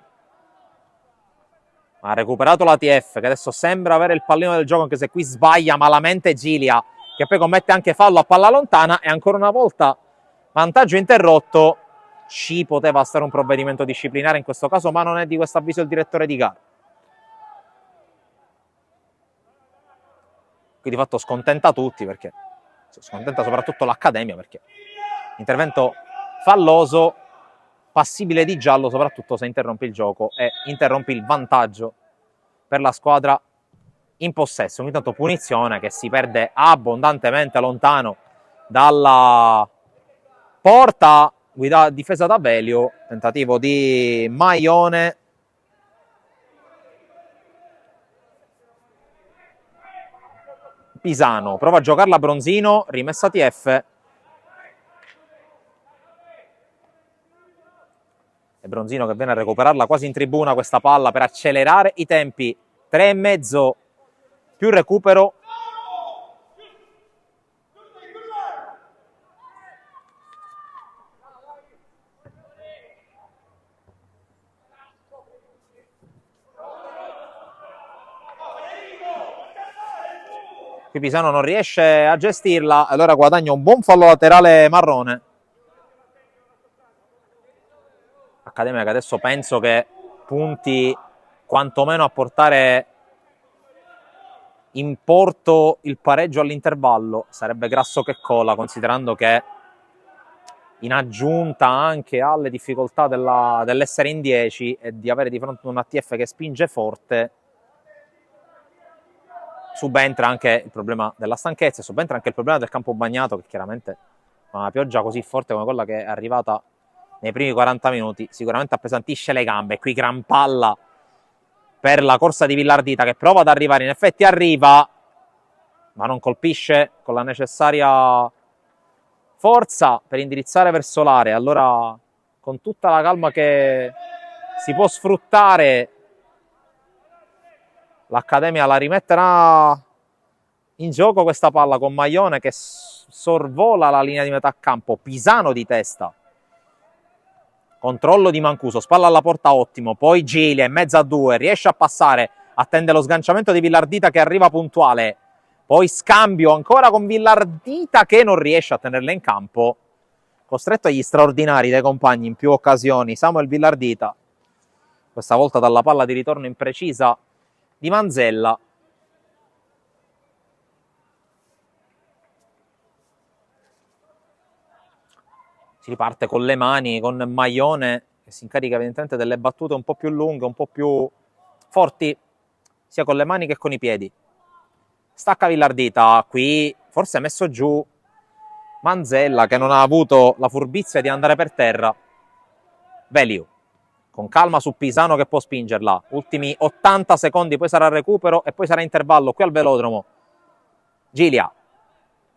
Ha recuperato l'ATF, che adesso sembra avere il pallino del gioco, anche se qui sbaglia malamente Gilia, che poi commette anche fallo a palla lontana, e ancora una volta vantaggio interrotto. Ci poteva stare un provvedimento disciplinare in questo caso, ma non è di questo avviso il direttore di gara. Qui di fatto scontenta tutti, perché scontenta soprattutto l'Accademia, perché intervento falloso, passibile di giallo, soprattutto se interrompi il gioco e interrompi il vantaggio per la squadra in possesso. Ogni tanto punizione che si perde abbondantemente lontano dalla porta, difesa da Velio, tentativo di Maione. Pisano prova a giocarla Bronzino, rimessa TF. E Bronzino che viene a recuperarla quasi in tribuna questa palla per accelerare i tempi. 3,5 più recupero. Qui Pisano non riesce a gestirla, allora guadagna un buon fallo laterale marrone. Accademia che adesso penso che punti quantomeno a portare in porto il pareggio all'intervallo. Sarebbe grasso che cola, considerando che in aggiunta anche alle difficoltà dell'essere in 10 e di avere di fronte un ATF che spinge forte, subentra anche il problema della stanchezza e subentra anche il problema del campo bagnato, che chiaramente una pioggia così forte come quella che è arrivata nei primi 40 minuti sicuramente appesantisce le gambe. Qui gran palla per la corsa di Villardita, che prova ad arrivare, in effetti arriva, ma non colpisce con la necessaria forza per indirizzare verso l'area. Allora, con tutta la calma che si può sfruttare, l'Accademia la rimetterà in gioco questa palla con Maione che sorvola la linea di metà campo. Pisano di testa, controllo di Mancuso, spalla alla porta ottimo, poi Gilia in mezzo a due, riesce a passare, attende lo sganciamento di Villardita che arriva puntuale, poi scambio ancora con Villardita che non riesce a tenerla in campo, costretto agli straordinari dei compagni in più occasioni Samuel Villardita, questa volta dalla palla di ritorno imprecisa di Manzella. Si riparte con le mani, con Maione che si incarica evidentemente delle battute un po' più lunghe, un po' più forti, sia con le mani che con i piedi. Stacca Villardita, qui forse ha messo giù Manzella che non ha avuto la furbizia di andare per terra. Velio, con calma su Pisano che può spingerla. Ultimi 80 secondi, poi sarà recupero e poi sarà intervallo qui al velodromo. Gilia,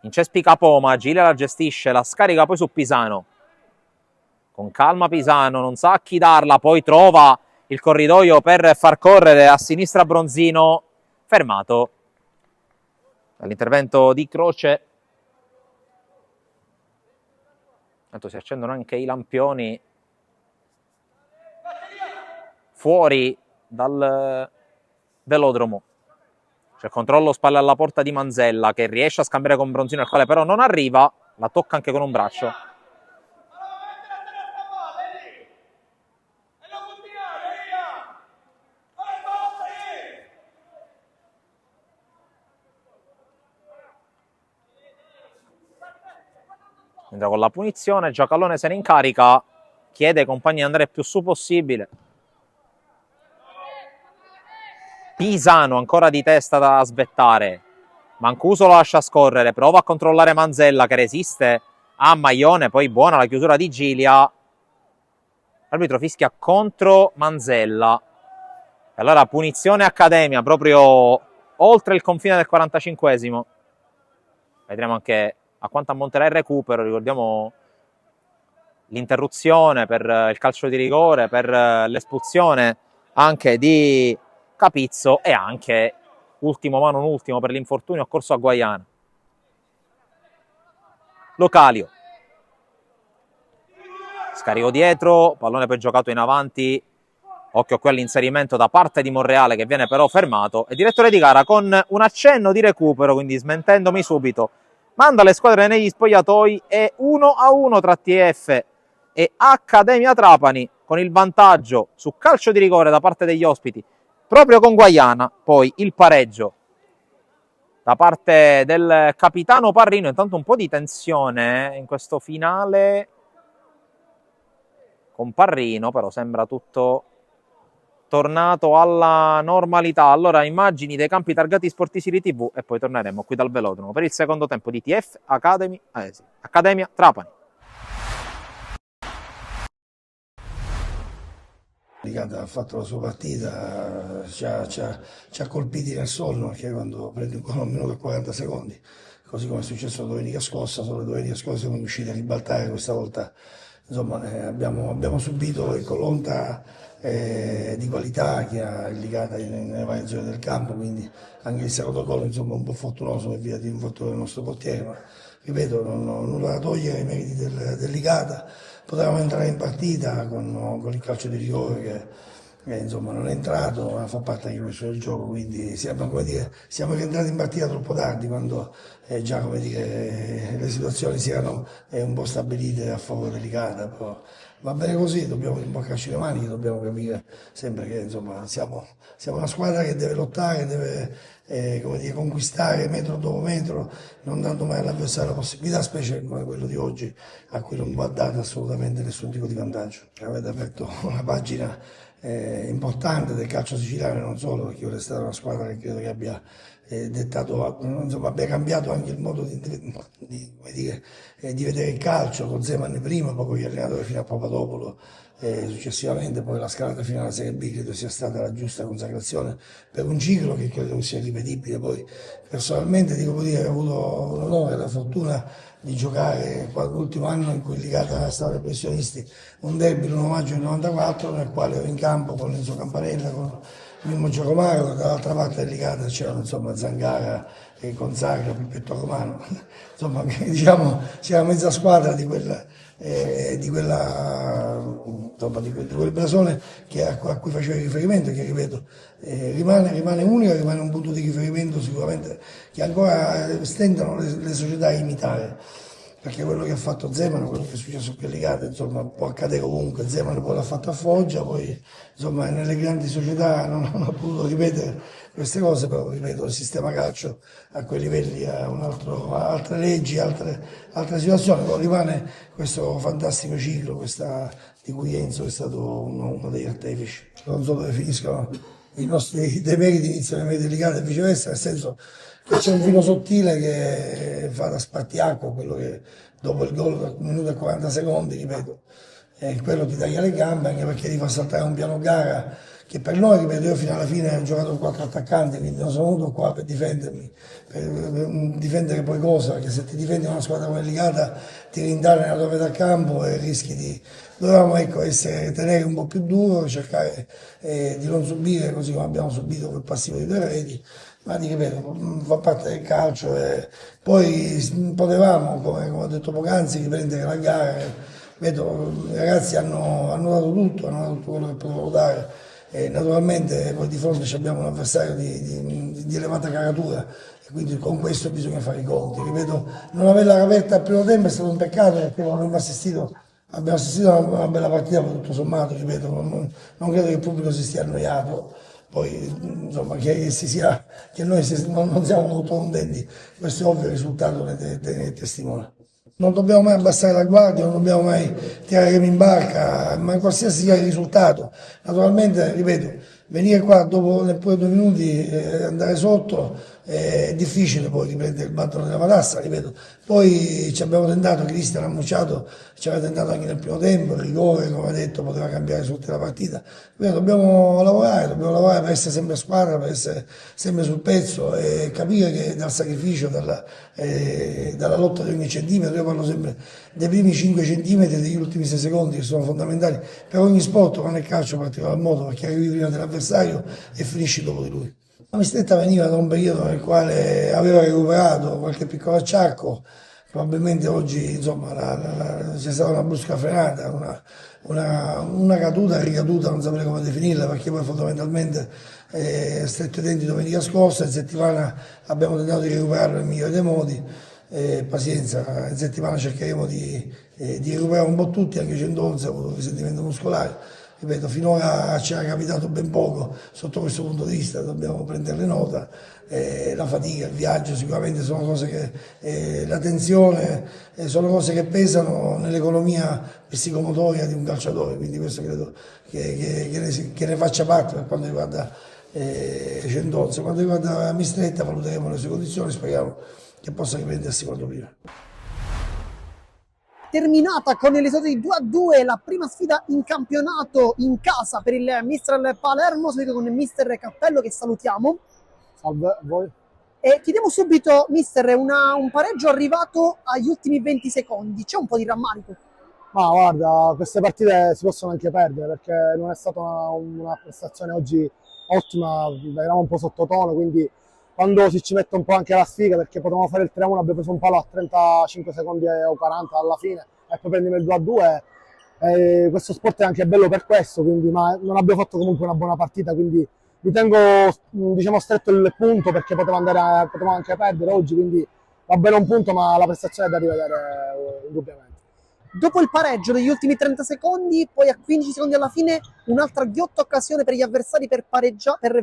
incespica Poma, Gilia la gestisce, la scarica poi su Pisano. Con calma Pisano, non sa a chi darla, poi trova il corridoio per far correre a sinistra Bronzino, fermato dall'intervento di Croce. Tanto si accendono anche i lampioni fuori dal velodromo. C'è il controllo spalle alla porta di Manzella che riesce a scambiare con Bronzino, il quale però non arriva, la tocca anche con un braccio. Entra con la punizione, Giacalone se ne incarica, chiede ai compagni di andare il più su possibile. Pisano ancora di testa da aspettare, Mancuso lo lascia scorrere, prova a controllare Manzella che resiste a Maione, poi buona la chiusura di Gilia. L'arbitro fischia contro Manzella. E allora punizione Accademia, proprio oltre il confine del 45esimo. Vedremo anche a quanto ammonterà il recupero, ricordiamo l'interruzione per il calcio di rigore, per l'espulsione anche di Capizzo e anche, ultimo ma non ultimo, per l'infortunio occorso a Guaiana. Localio. Scarico dietro, pallone poi giocato in avanti, occhio qui all'inserimento da parte di Monreale che viene però fermato, e direttore di gara con un accenno di recupero, quindi smentendomi subito, manda le squadre negli spogliatoi e 1-1 tra TF e Accademia Trapani, con il vantaggio su calcio di rigore da parte degli ospiti, proprio con Guaiana, poi il pareggio da parte del capitano Parrino. Intanto un po' di tensione in questo finale con Parrino, però sembra tutto tornato alla normalità. Allora, immagini dei campi targati Sport City TV e poi torneremo qui dal velodromo per il secondo tempo di TF Accademia Trapani. Ha fatto la sua partita, ci ha colpiti nel sonno, perché quando prende ancora 1 minuto e 40 secondi, così come è successo la domenica scorsa, solo la domenica scorsa siamo riusciti a ribaltare, questa volta insomma, abbiamo subito l'onta di qualità che ha indicata nelle varie zone del campo, quindi anche il secondo gol insomma, un po' fortunoso per via di un fattore del nostro portiere, ma ripeto, non ho nulla da togliere ai meriti del Licata. Potevamo entrare in partita con il calcio di rigore che insomma non è entrato, ma fa parte anche questo del gioco, quindi siamo rientrati in partita troppo tardi, quando già le situazioni si erano un po' stabilite a favore delicata, però va bene così, dobbiamo rimboccarci le maniche, dobbiamo capire sempre che insomma, siamo una squadra che deve lottare, deve conquistare metro dopo metro, non dando mai all'avversario la possibilità, specie come quello di oggi, a cui non va dato assolutamente nessun tipo di vantaggio. Avete aperto una pagina importante del calcio siciliano, non solo, perché è stata una squadra che credo che abbia dettato, insomma, abbia cambiato anche il modo di vedere il calcio, con Zeman prima, poi gli allenatori fino a Papadopoulos, successivamente poi la scalata fino alla Serie B credo sia stata la giusta consacrazione per un ciclo che credo sia ripetibile. Poi personalmente devo dire che ho avuto l'onore e la fortuna di giocare l'ultimo anno in cui il Licata stava ai professionisti un derby l'1 maggio del 94, nel quale ero in campo con Enzo Campanella, con Mimmo Giacomaro, dall'altra parte del Licata c'erano insomma Zangara e Gonzaga, Pippetto Romano, insomma diciamo c'era mezza squadra di quel blasone a cui facevo riferimento, che ripeto rimane unico, rimane un punto di riferimento sicuramente che ancora stendono le società a imitare, perché quello che ha fatto Zeman, quello che è successo qui a Licata, insomma può accadere ovunque. Zeman poi l'ha fatto a Foggia, poi insomma nelle grandi società non ho potuto ripetere queste cose, però ripeto, il sistema calcio a quei livelli ha altre leggi, altre situazioni, però rimane questo fantastico ciclo, di cui Enzo è stato uno degli artefici. Non so dove finiscono i nostri demeriti, iniziano i meriti Licata e viceversa, nel senso che c'è un filo sottile che fa da spartiacque, quello che dopo il gol da 1 minuto e 40 secondi, ripeto, quello ti taglia le gambe, anche perché ti fa saltare un piano gara che per noi, ripeto, io fino alla fine ho giocato con 4 attaccanti, quindi non sono venuto qua per difendermi, per difendere poi cosa, perché se ti difendi una squadra come Licata ti rintanni nella tua metà campo e rischi di... Dovevamo tenere un po' più duro, cercare di non subire così come abbiamo subito quel passivo di 2 reti, ma ti ripeto, fa parte del calcio e poi potevamo, come ho detto poc'anzi, riprendere la gara. Vedo, i ragazzi hanno dato tutto, hanno dato tutto quello che potevano dare. E naturalmente poi di fronte abbiamo un avversario di elevata caratura e quindi con questo bisogna fare i conti. Ripeto, non averla aperta al primo tempo è stato un peccato, perché abbiamo assistito a una bella partita, ma tutto sommato, ripeto, non credo che il pubblico si stia annoiato. Poi insomma che noi non siamo molto contenti, questo è ovvio, il risultato ne testimonia. Non dobbiamo mai abbassare la guardia, non dobbiamo mai tirare remi in barca, ma qualsiasi sia il risultato. Naturalmente, ripeto, venire qua dopo neppure 2 minuti, andare sotto, è difficile poi riprendere il bastone della matassa, ripeto. Poi ci abbiamo tentato, Cristian ha Mucciato, ci aveva tentato anche nel primo tempo, il rigore, come ha detto, poteva cambiare tutta la partita. Ripeto, dobbiamo lavorare per essere sempre a squadra, per essere sempre sul pezzo e capire che dal sacrificio, dalla lotta di ogni centimetro, io parlo sempre dei primi 5 centimetri e degli ultimi 6 secondi che sono fondamentali per ogni sport, ma nel calcio in particolar modo, perché arrivi prima dell'avversario e finisci dopo di lui. La mistretta veniva da un periodo nel quale aveva recuperato qualche piccolo acciacco, probabilmente oggi insomma, c'è stata una brusca frenata, una caduta, ricaduta, non saprei come definirla, perché poi fondamentalmente stretto i denti domenica scorsa, in settimana abbiamo tentato di recuperarlo nel migliore dei modi, pazienza, in settimana cercheremo di recuperare un po' tutti, anche 111 ha avuto un risentimento muscolare. Ripeto, finora ci era capitato ben poco sotto questo punto di vista, dobbiamo prenderne nota. La fatica, il viaggio sicuramente sono cose che, la tensione, sono cose che pesano nell'economia psicomotoria di un calciatore, quindi questo credo che ne faccia parte per quanto riguarda Centozzo. Quanto riguarda Mistretta valuteremo le sue condizioni, speriamo che possa riprendersi quanto prima. Terminata con il risultato di 2-2 la prima sfida in campionato in casa per il Mistral Palermo, seguito con il mister Cappello che salutiamo. Salve a voi. E chiediamo subito, mister, un pareggio arrivato agli ultimi 20 secondi, c'è un po' di rammarico? Ma guarda, queste partite si possono anche perdere perché non è stata una prestazione oggi ottima, eravamo un po' sottotono, quindi quando ci mette un po' anche la sfiga, perché potevamo fare il 3-1, abbiamo preso un palo a 35 secondi o 40 alla fine e poi prendiamo il 2-2. Questo sport è anche bello per questo, quindi, ma non abbiamo fatto comunque una buona partita, quindi mi tengo diciamo, stretto il punto perché potevamo anche perdere oggi, quindi va bene un punto, ma la prestazione è da rivedere indubbiamente. Dopo il pareggio degli ultimi 30 secondi, poi a 15 secondi alla fine, un'altra ghiotta occasione per gli avversari per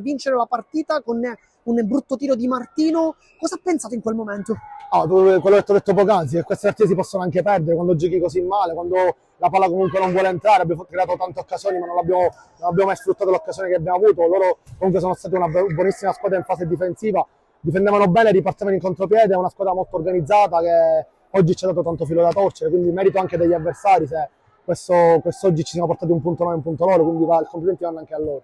vincere la partita con un brutto tiro di Martino. Cosa ha pensato in quel momento? Quello che ti ho detto poc'anzi, che queste partite si possono anche perdere quando giochi così male, quando la palla comunque non vuole entrare. Abbiamo creato tante occasioni, ma non abbiamo mai sfruttato l'occasione che abbiamo avuto. Loro comunque sono stati una buonissima squadra in fase difensiva, difendevano bene, ripartivano in contropiede, è una squadra molto organizzata che oggi ci ha dato tanto filo da torcere, quindi merito anche degli avversari se quest'oggi ci siamo portati un punto noi e un punto loro, quindi i complimenti vanno anche a loro.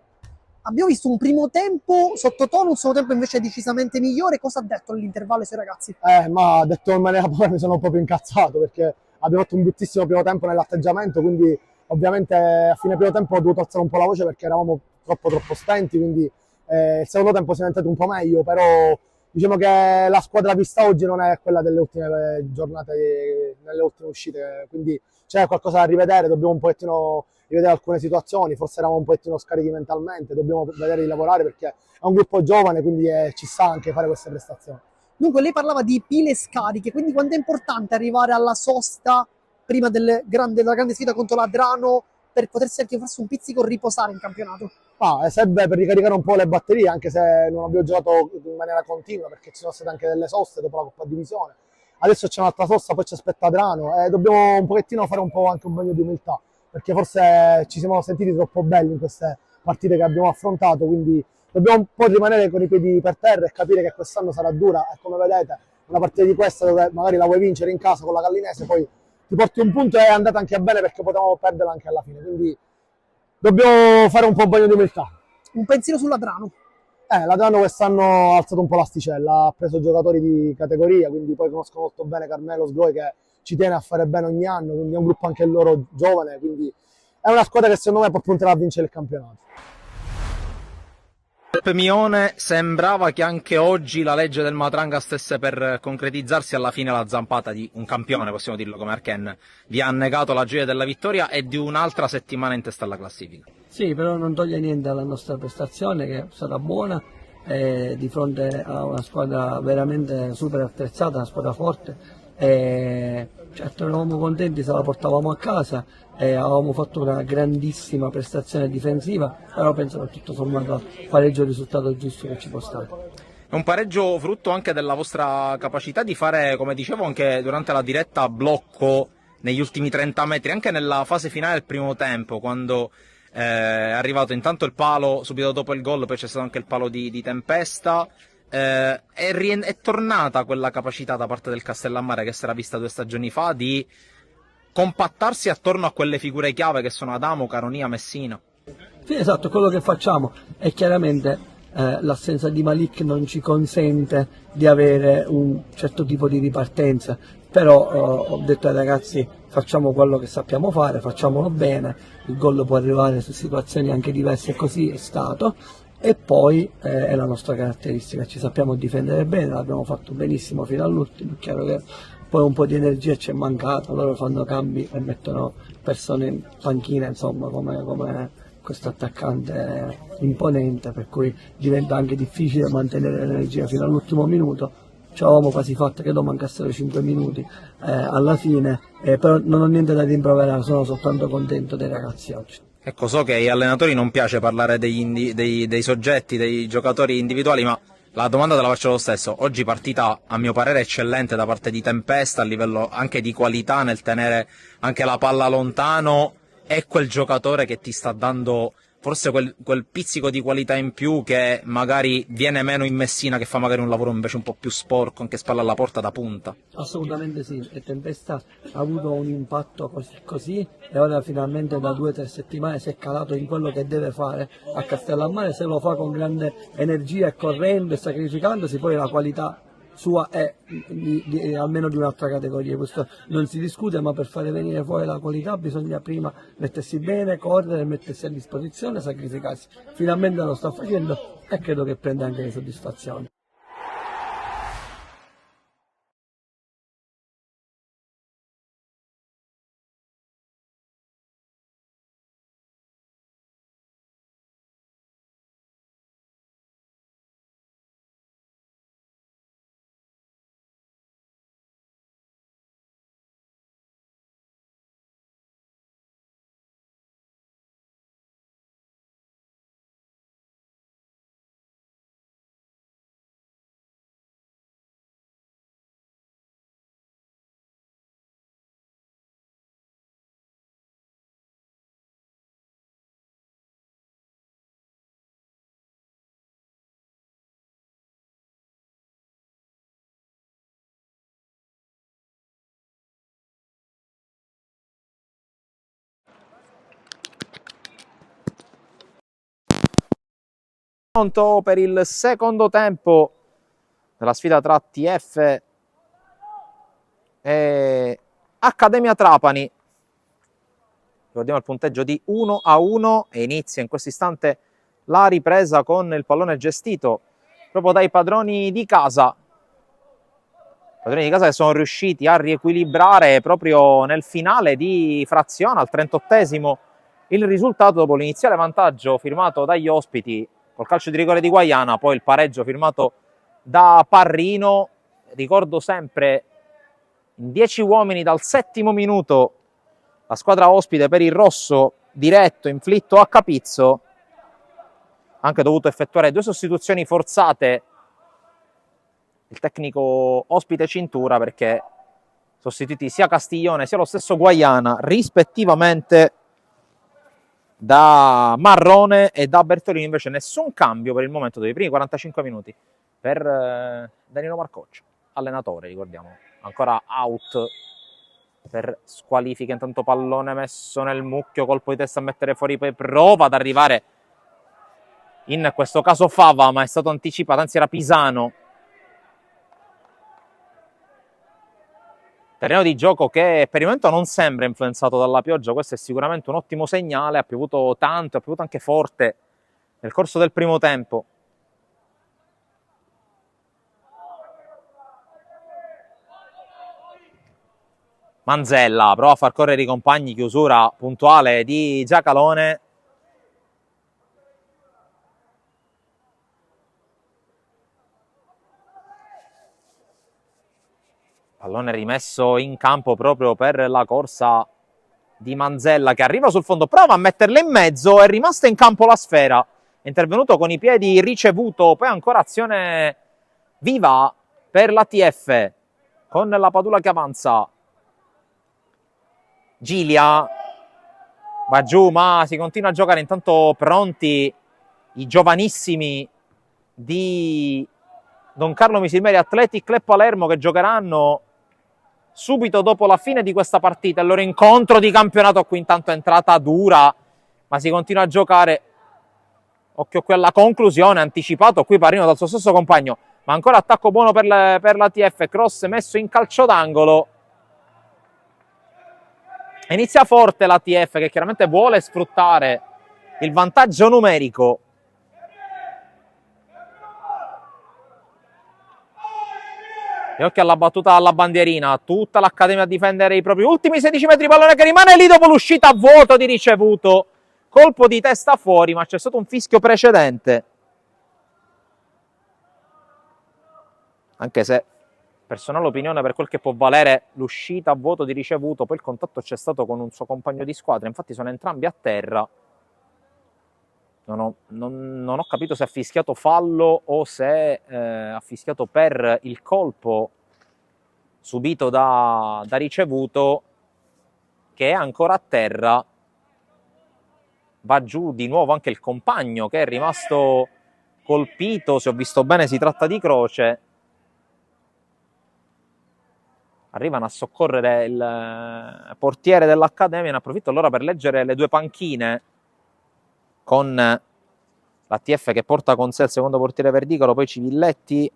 Abbiamo visto un primo tempo sottotono, un secondo tempo invece decisamente migliore. Cosa ha detto all'intervallo ai suoi ragazzi? Ma detto in maniera povera mi sono proprio incazzato perché abbiamo fatto un bruttissimo primo tempo nell'atteggiamento, quindi ovviamente a fine primo tempo ho dovuto alzare un po' la voce perché eravamo troppo stenti, quindi il secondo tempo siamo entrati un po' meglio, però diciamo che la squadra vista oggi non è quella delle ultime giornate, nelle ultime uscite, quindi c'è qualcosa da rivedere, dobbiamo un pochettino rivedere alcune situazioni, forse eravamo un pochettino scarichi mentalmente, dobbiamo vedere di lavorare perché è un gruppo giovane, quindi ci sa anche fare queste prestazioni. Dunque lei parlava di pile scariche, quindi quanto è importante arrivare alla sosta prima della grande sfida contro l'Adrano per potersi anche farsi un pizzico riposare in campionato? Serve per ricaricare un po' le batterie, anche se non abbiamo giocato in maniera continua perché ci sono state anche delle soste dopo la Coppa Divisione. Adesso c'è un'altra sosta, poi ci aspetta Adrano e dobbiamo un pochettino fare un po' anche un bagno di umiltà perché forse ci siamo sentiti troppo belli in queste partite che abbiamo affrontato, quindi dobbiamo un po' rimanere con i piedi per terra e capire che quest'anno sarà dura e come vedete una partita di questa dove magari la vuoi vincere in casa con la Gallinese, poi ti porti un punto e è andata anche bene perché potevamo perderla anche alla fine, quindi dobbiamo fare un po' bagno di umiltà. Un pensiero sull'Adrano? L'Adrano quest'anno ha alzato un po' l'asticella, ha preso giocatori di categoria, quindi poi conosco molto bene Carmelo Sgoi che ci tiene a fare bene ogni anno, quindi è un gruppo anche loro giovane, quindi è una squadra che secondo me può puntare a vincere il campionato. Mione, sembrava che anche oggi la legge del Matranga stesse per concretizzarsi, alla fine la zampata di un campione, possiamo dirlo come Arken, vi ha negato la gioia della vittoria e di un'altra settimana in testa alla classifica. Sì, però non toglie niente alla nostra prestazione che è stata buona di fronte a una squadra veramente super attrezzata, una squadra forte. Certo eravamo contenti se la portavamo a casa e avevamo fatto una grandissima prestazione difensiva, però penso che tutto sommato pareggio è il risultato giusto che ci può stare. È un pareggio frutto anche della vostra capacità di fare, come dicevo anche durante la diretta, blocco negli ultimi 30 metri, anche nella fase finale del primo tempo, quando è arrivato intanto il palo subito dopo il gol, poi c'è stato anche il palo di Tempesta. è tornata quella capacità da parte del Castellammare che si era vista 2 stagioni fa di compattarsi attorno a quelle figure chiave che sono Adamo, Caronia, Messina. Sì, esatto, quello che facciamo è chiaramente l'assenza di Malik non ci consente di avere un certo tipo di ripartenza, però ho detto ai ragazzi facciamo quello che sappiamo fare, facciamolo bene, il gol può arrivare su situazioni anche diverse e così è stato, e poi è la nostra caratteristica, ci sappiamo difendere bene, l'abbiamo fatto benissimo fino all'ultimo, è chiaro che poi un po' di energia ci è mancata, loro fanno cambi e mettono persone in panchina, insomma, come questo attaccante imponente, per cui diventa anche difficile mantenere l'energia fino all'ultimo minuto. Ci avevamo quasi fatto che mancassero 5 minuti alla fine, però non ho niente da rimproverare, sono soltanto contento dei ragazzi oggi. Ecco, so che agli allenatori non piace parlare dei soggetti, dei giocatori individuali, ma la domanda te la faccio lo stesso. Oggi partita, a mio parere, eccellente da parte di Tempesta, a livello anche di qualità nel tenere anche la palla lontano. È quel giocatore che ti sta dando forse quel pizzico di qualità in più che magari viene meno in Messina, che fa magari un lavoro invece un po' più sporco, anche spalle alla porta da punta. Assolutamente sì, e Tempesta ha avuto un impatto così e ora finalmente da 2 o 3 settimane si è calato in quello che deve fare a Castellammare, se lo fa con grande energia e correndo e sacrificandosi, poi la qualità sua è almeno di un'altra categoria, questo non si discute, ma per fare venire fuori la qualità bisogna prima mettersi bene, correre, mettersi a disposizione, sacrificarsi. Finalmente lo sta facendo e credo che prenda anche le soddisfazioni. Pronto per il secondo tempo della sfida tra TF e Accademia Trapani. Ricordiamo il punteggio di 1-1 e inizia in questo istante la ripresa con il pallone gestito proprio dai padroni di casa. Padroni di casa che sono riusciti a riequilibrare proprio nel finale di frazione, al 38esimo, il risultato dopo l'iniziale vantaggio firmato dagli ospiti col calcio di rigore di Guaiana, poi il pareggio firmato da Parrino. Ricordo sempre, in 10 uomini dal 7° minuto, la squadra ospite per il rosso diretto, inflitto a Capizzo, ha anche dovuto effettuare 2 sostituzioni forzate il tecnico ospite Cintura, perché sostituiti sia Castiglione sia lo stesso Guaiana, rispettivamente da Marrone e da Bertolini. Invece nessun cambio per il momento dei primi 45 minuti per Danilo Marcoccio, allenatore, ricordiamo, ancora out per squalifica. Intanto pallone messo nel mucchio, colpo di testa a mettere fuori, poi prova ad arrivare in questo caso Fava, ma è stato anticipato, anzi era Pisano. Terreno di gioco che per il momento non sembra influenzato dalla pioggia, questo è sicuramente un ottimo segnale. Ha piovuto tanto, ha piovuto anche forte nel corso del primo tempo. Manzella prova a far correre i compagni, chiusura puntuale di Giacalone. Pallone rimesso in campo proprio per la corsa di Manzella, che arriva sul fondo, prova a metterla in mezzo, è rimasta in campo la sfera, è intervenuto con i piedi, ricevuto, poi ancora azione viva per la TF, con la Padula che avanza. Gilia va giù, ma si continua a giocare. Intanto pronti i giovanissimi di Don Carlo Misilmeri Athletic Club Palermo, che giocheranno subito dopo la fine di questa partita, il loro incontro di campionato. Qui intanto è entrata dura, ma si continua a giocare. Occhio qui alla conclusione, anticipato qui Parrino dal suo stesso compagno, ma ancora attacco buono per la TF, cross messo in calcio d'angolo. Inizia forte la TF, che chiaramente vuole sfruttare il vantaggio numerico. E occhio alla battuta alla bandierina, tutta l'accademia a difendere i propri ultimi 16 metri, pallone che rimane lì dopo l'uscita a vuoto di ricevuto. Colpo di testa fuori, ma c'è stato un fischio precedente. Anche se, personale opinione, per quel che può valere l'uscita a vuoto di ricevuto, poi il contatto c'è stato con un suo compagno di squadra, infatti sono entrambi a terra. Non ho capito se ha fischiato fallo o se ha fischiato per il colpo subito da ricevuto, che è ancora a terra. Va giù di nuovo anche il compagno, che è rimasto colpito, se ho visto bene si tratta di Croce. Arrivano a soccorrere il portiere dell'Accademia, ne approfitto allora per leggere le due panchine, con la TF che porta con sé il secondo portiere Verdicolo, poi Civilletti,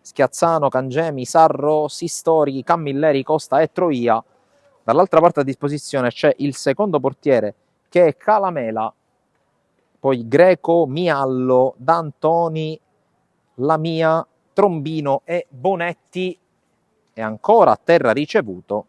Schiazzano, Cangemi, Sarro, Sistori, Camilleri, Costa e Troia. Dall'altra parte a disposizione c'è il secondo portiere, che è Calamela, poi Greco, Miallo, D'Antoni, Lamia, Trombino e Bonetti. E ancora a terra ricevuto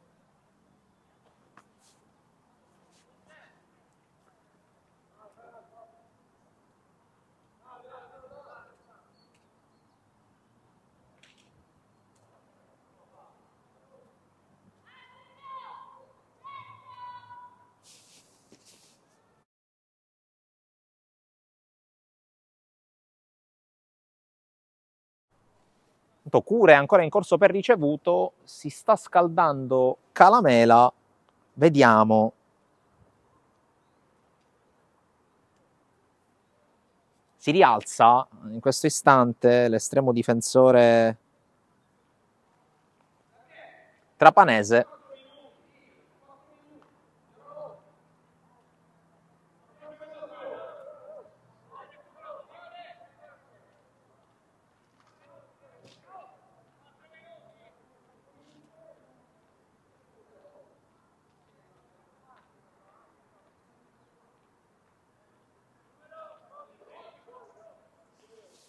Cure è ancora in corso per ricevuto, si sta scaldando Calamela, vediamo. Si rialza in questo istante l'estremo difensore trapanese.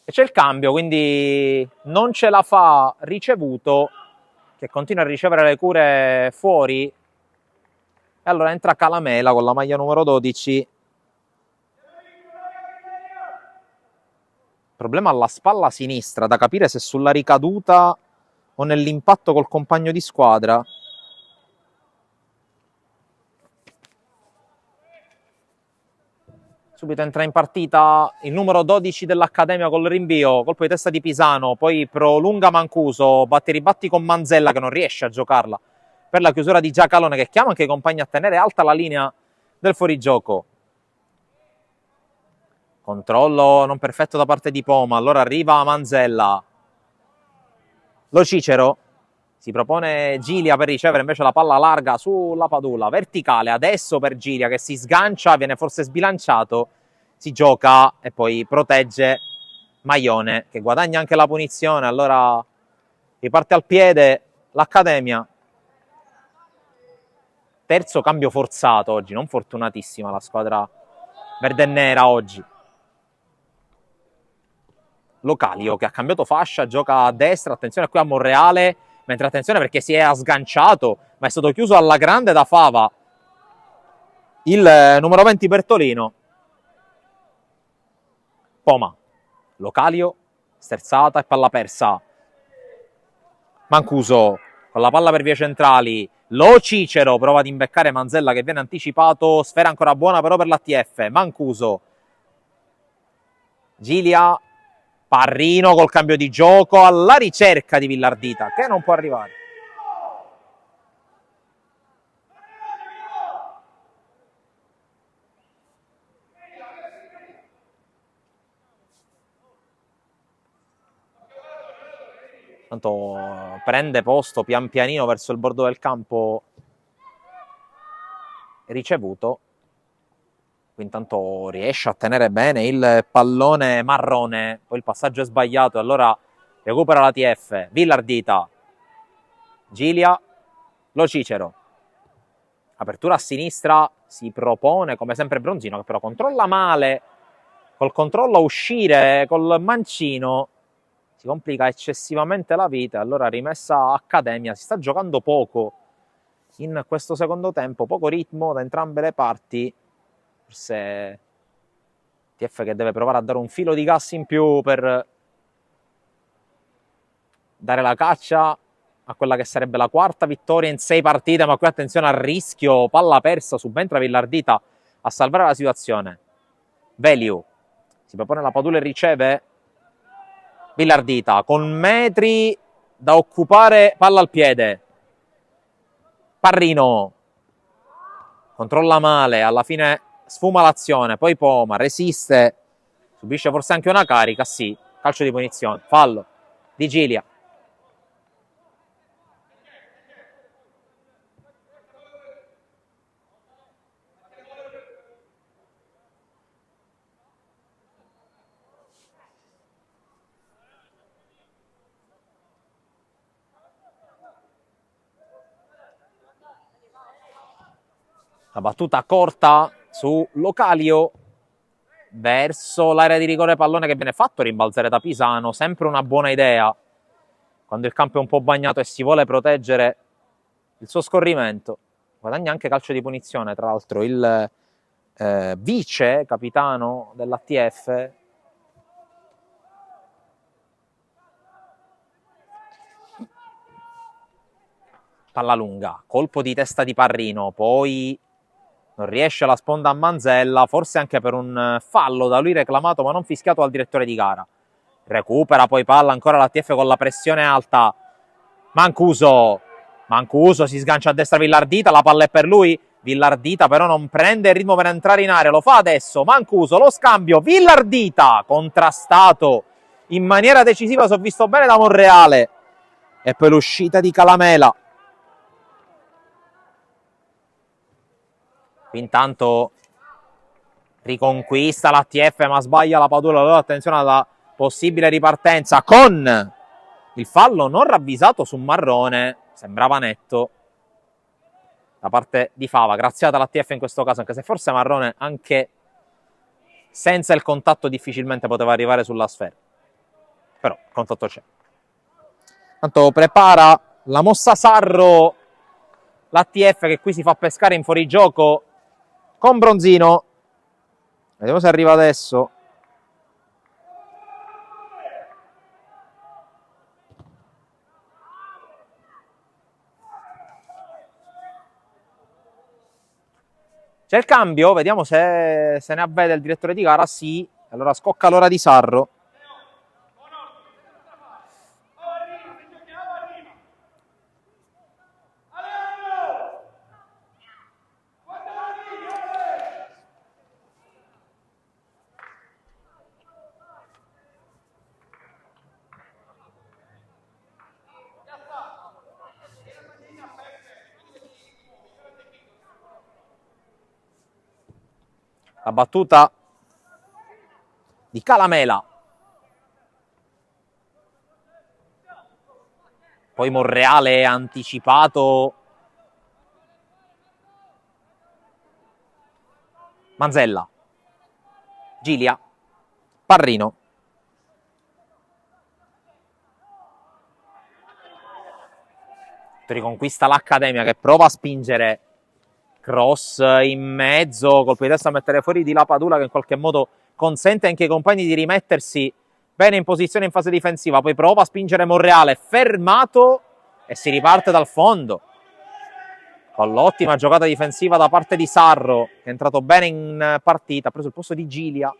E c'è il cambio, quindi non ce la fa ricevuto, che continua a ricevere le cure fuori. E allora entra Calamela con la maglia numero 12. Problema alla spalla sinistra, da capire se sulla ricaduta o nell'impatto col compagno di squadra. Subito entra in partita il numero 12 dell'Accademia col rinvio, colpo di testa di Pisano, poi prolunga Mancuso, batti ribatti con Manzella che non riesce a giocarla per la chiusura di Giacalone, che chiama anche i compagni a tenere alta la linea del fuorigioco. Controllo non perfetto da parte di Poma, allora arriva Manzella. Lo Cicero, si propone Gilia per ricevere invece la palla larga sulla Padula, verticale adesso per Gilia che si sgancia, viene forse sbilanciato, si gioca e poi protegge Maione che guadagna anche la punizione, allora riparte al piede l'Accademia. Terzo cambio forzato oggi, non fortunatissima la squadra verde e nera oggi. Localio che ha cambiato fascia, gioca a destra, attenzione qui a Monreale, mentre attenzione perché si è sganciato, ma è stato chiuso alla grande da Fava il numero 20 Bertolino. Poma, Localio, sterzata e palla persa. Mancuso con la palla per vie centrali, Lo Cicero prova ad imbeccare Manzella che viene anticipato, sfera ancora buona però per l'ATF, Mancuso, Gilia, Parrino col cambio di gioco alla ricerca di Villardita che non può arrivare. Tanto prende posto pian pianino verso il bordo del campo ricevuto. Qui intanto riesce a tenere bene il pallone Marrone, poi il passaggio è sbagliato e allora recupera la TF. Villardita, Gilia, Lo Cicero. Apertura a sinistra, si propone come sempre Bronzino, che però controlla male. Col controllo a uscire col mancino si complica eccessivamente la vita. Allora rimessa Accademia, si sta giocando poco in questo secondo tempo, poco ritmo da entrambe le parti. Forse TF che deve provare a dare un filo di gas in più per dare la caccia a quella che sarebbe la quarta vittoria in 6 partite, ma qui attenzione al rischio, palla persa, subentra Villardita a salvare la situazione. Veliu si propone la Padula e riceve. Villardita con metri da occupare, palla al piede. Parrino controlla male, alla fine sfuma l'azione, poi Poma resiste, subisce forse anche una carica, sì, calcio di punizione, fallo di Gilia. La battuta corta su Localio verso l'area di rigore, pallone che viene fatto rimbalzare da Pisano, sempre una buona idea quando il campo è un po' bagnato e si vuole proteggere il suo scorrimento. Guadagna anche calcio di punizione, tra l'altro il vice capitano dell'ATF. Palla lunga, colpo di testa di Parrino, poi non riesce la sponda a Manzella, forse anche per un fallo da lui reclamato ma non fischiato dal direttore di gara. Recupera poi palla ancora l'ATF con la pressione alta. Mancuso si sgancia a destra Villardita, la palla è per lui. Villardita però non prende il ritmo per entrare in area, lo fa adesso. Mancuso, lo scambio, Villardita contrastato in maniera decisiva, si è visto bene da Monreale. E poi l'uscita di Calamela. Intanto riconquista l'ATF ma sbaglia la Padula, allora attenzione alla possibile ripartenza con il fallo non ravvisato su Marrone, sembrava netto da parte di Fava, graziata l'ATF in questo caso, anche se forse Marrone anche senza il contatto difficilmente poteva arrivare sulla sfera, però il contatto c'è. Tanto prepara la mossa Sarro l'ATF che qui si fa pescare in fuorigioco con Bronzino. Vediamo se arriva adesso. C'è il cambio, vediamo se ne avvede il direttore di gara. Sì, allora scocca l'ora di Sarro. La battuta di Calamela. Poi Monreale anticipato. Manzella. Gilia. Parrino. Riconquista l'Accademia che prova a spingere. Cross in mezzo, colpo di testa a mettere fuori di la Padula che in qualche modo consente anche ai compagni di rimettersi bene in posizione in fase difensiva, poi prova a spingere Monreale, fermato e si riparte dal fondo con l'ottima giocata difensiva da parte di Sarro che è entrato bene in partita, ha preso il posto di Gilia.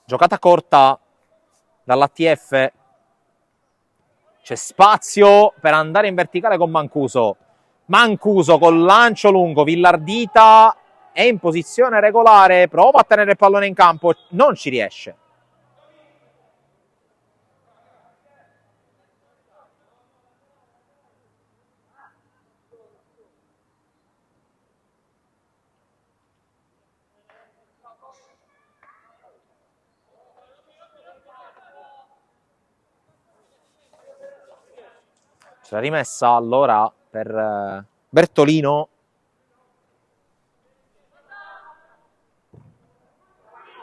Giocata corta dall'ATF. C'è spazio per andare in verticale con Mancuso. Mancuso col lancio lungo, Villardita è in posizione regolare, prova a tenere il pallone in campo, non ci riesce. C'è la rimessa allora per Bertolino.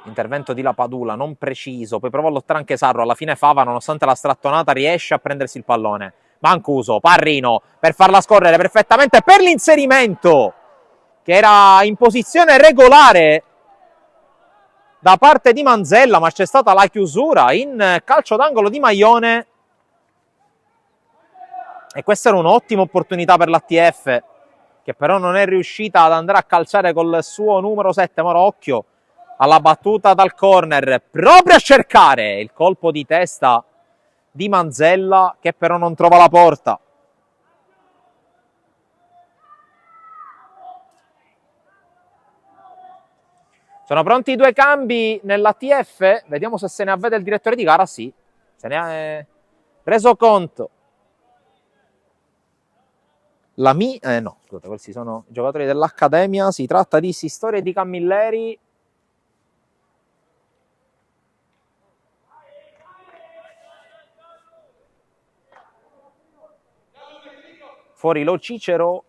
Intervento di Lapadula non preciso, poi prova a lottare anche Sarro, alla fine Fava nonostante la strattonata riesce a prendersi il pallone. Mancuso, Parrino per farla scorrere perfettamente per l'inserimento che era in posizione regolare da parte di Manzella, ma c'è stata la chiusura in calcio d'angolo di Maione. E questa era un'ottima opportunità per l'ATF, che però non è riuscita ad andare a calciare col suo numero 7. Ma occhio alla battuta dal corner, proprio a cercare il colpo di testa di Manzella, che però non trova la porta. Sono pronti i due cambi nell'ATF? Vediamo se se ne avvede il direttore di gara. Sì, se ne è reso conto. No, scusate, questi sono i giocatori dell'Accademia. Si tratta di Sistori e di Camilleri. Fuori Lo Cicero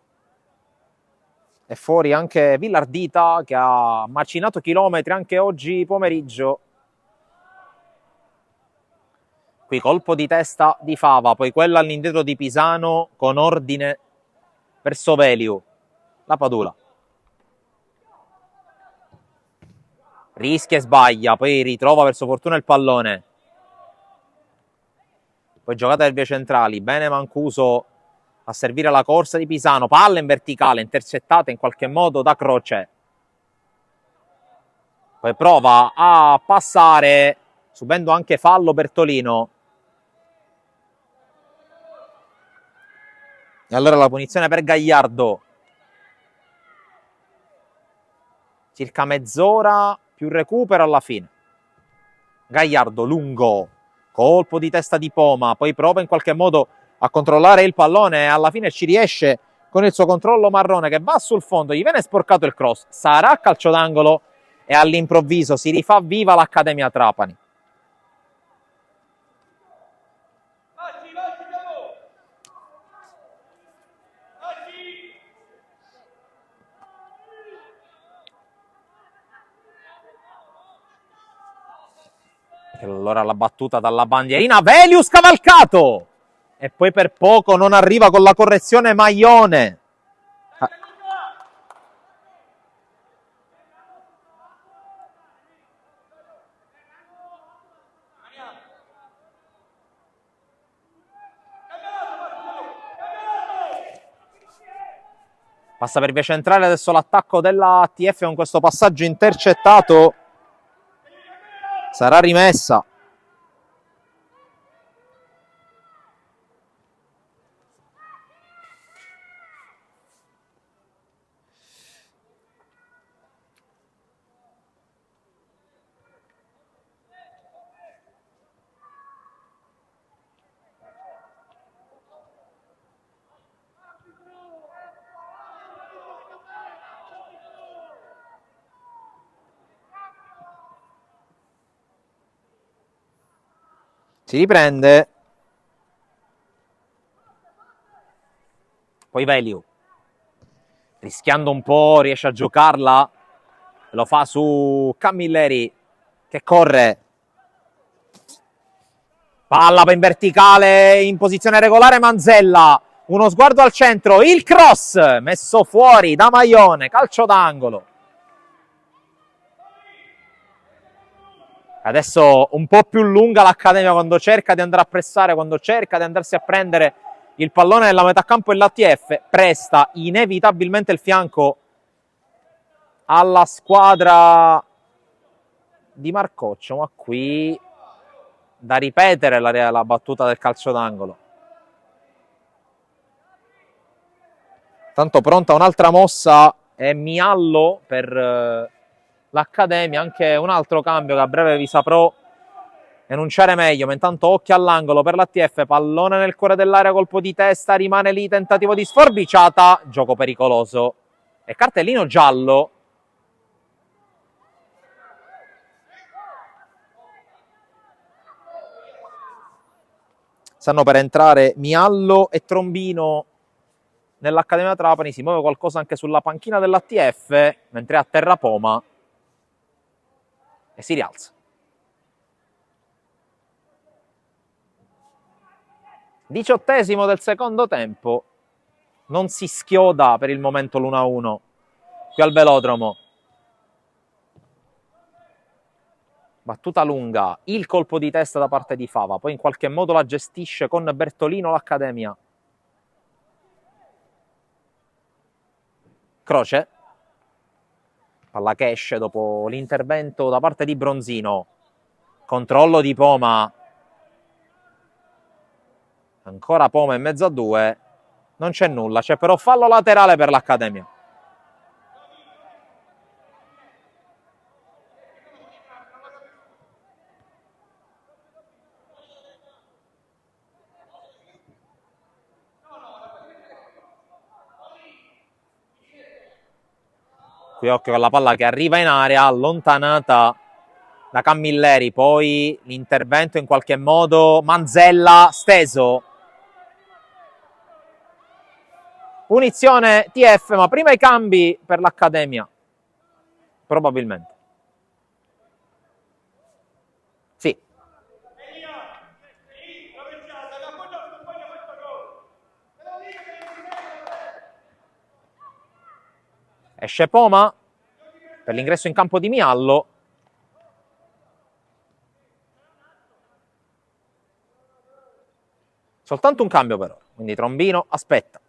e fuori anche Villardita, che ha macinato chilometri anche oggi pomeriggio. Qui colpo di testa di Fava, poi quello all'indietro di Pisano con ordine verso Veliu. Lapadula rischia e sbaglia, poi ritrova verso fortuna il pallone. Poi giocata del vie centrali, bene Mancuso a servire la corsa di Pisano, palla in verticale, intercettata in qualche modo da Croce. Poi prova a passare, subendo anche fallo Bertolino. E allora la punizione per Gagliardo. Circa mezz'ora più recupero alla fine. Gagliardo lungo, colpo di testa di Poma, poi prova in qualche modo a controllare il pallone e alla fine ci riesce con il suo controllo marrone che va sul fondo, gli viene sporcato il cross, sarà calcio d'angolo e all'improvviso si rifà viva l'Accademia Trapani. E allora la battuta dalla bandierina, Veliu scavalcato! E poi per poco non arriva con la correzione Maione. Passa per via centrale adesso l'attacco della TF con questo passaggio intercettato. Sarà rimessa. Si riprende. Poi Veliu, rischiando un po', riesce a giocarla. Lo fa su Camilleri, che corre. Palla in verticale, in posizione regolare Manzella. Uno sguardo al centro, il cross, messo fuori da Maione, calcio d'angolo. Adesso un po' più lunga l'Accademia quando cerca di andare a pressare, quando cerca di andarsi a prendere il pallone nella metà campo e l'ATF presta inevitabilmente il fianco alla squadra di Marcoccio, ma qui da ripetere la battuta del calcio d'angolo. Tanto pronta un'altra mossa e Miallo per l'Accademia, anche un altro cambio che a breve vi saprò enunciare meglio, ma intanto occhio all'angolo per l'ATF, pallone nel cuore dell'area, colpo di testa, rimane lì, tentativo di sforbiciata, gioco pericoloso e cartellino giallo. Stanno per entrare Miallo e Trombino nell'Accademia Trapani, si muove qualcosa anche sulla panchina dell'ATF, mentre è a terra Poma e si rialza. 18° del secondo tempo, non si schioda per il momento l'1-1 qui al velodromo. Battuta lunga, il colpo di testa da parte di Fava, poi in qualche modo la gestisce con Bertolino l'Accademia. Croce, palla che esce dopo l'intervento da parte di Bronzino, controllo di Poma, ancora Poma in mezzo a due, non c'è nulla, c'è però fallo laterale per l'Accademia. Qui occhio con la palla che arriva in area, allontanata da Camilleri, poi l'intervento in qualche modo, Manzella steso. Punizione TF, ma prima i cambi per l'Accademia, probabilmente. Sì. Esce Poma per l'ingresso in campo di Miallo. Soltanto un cambio però, quindi Trombino aspetta.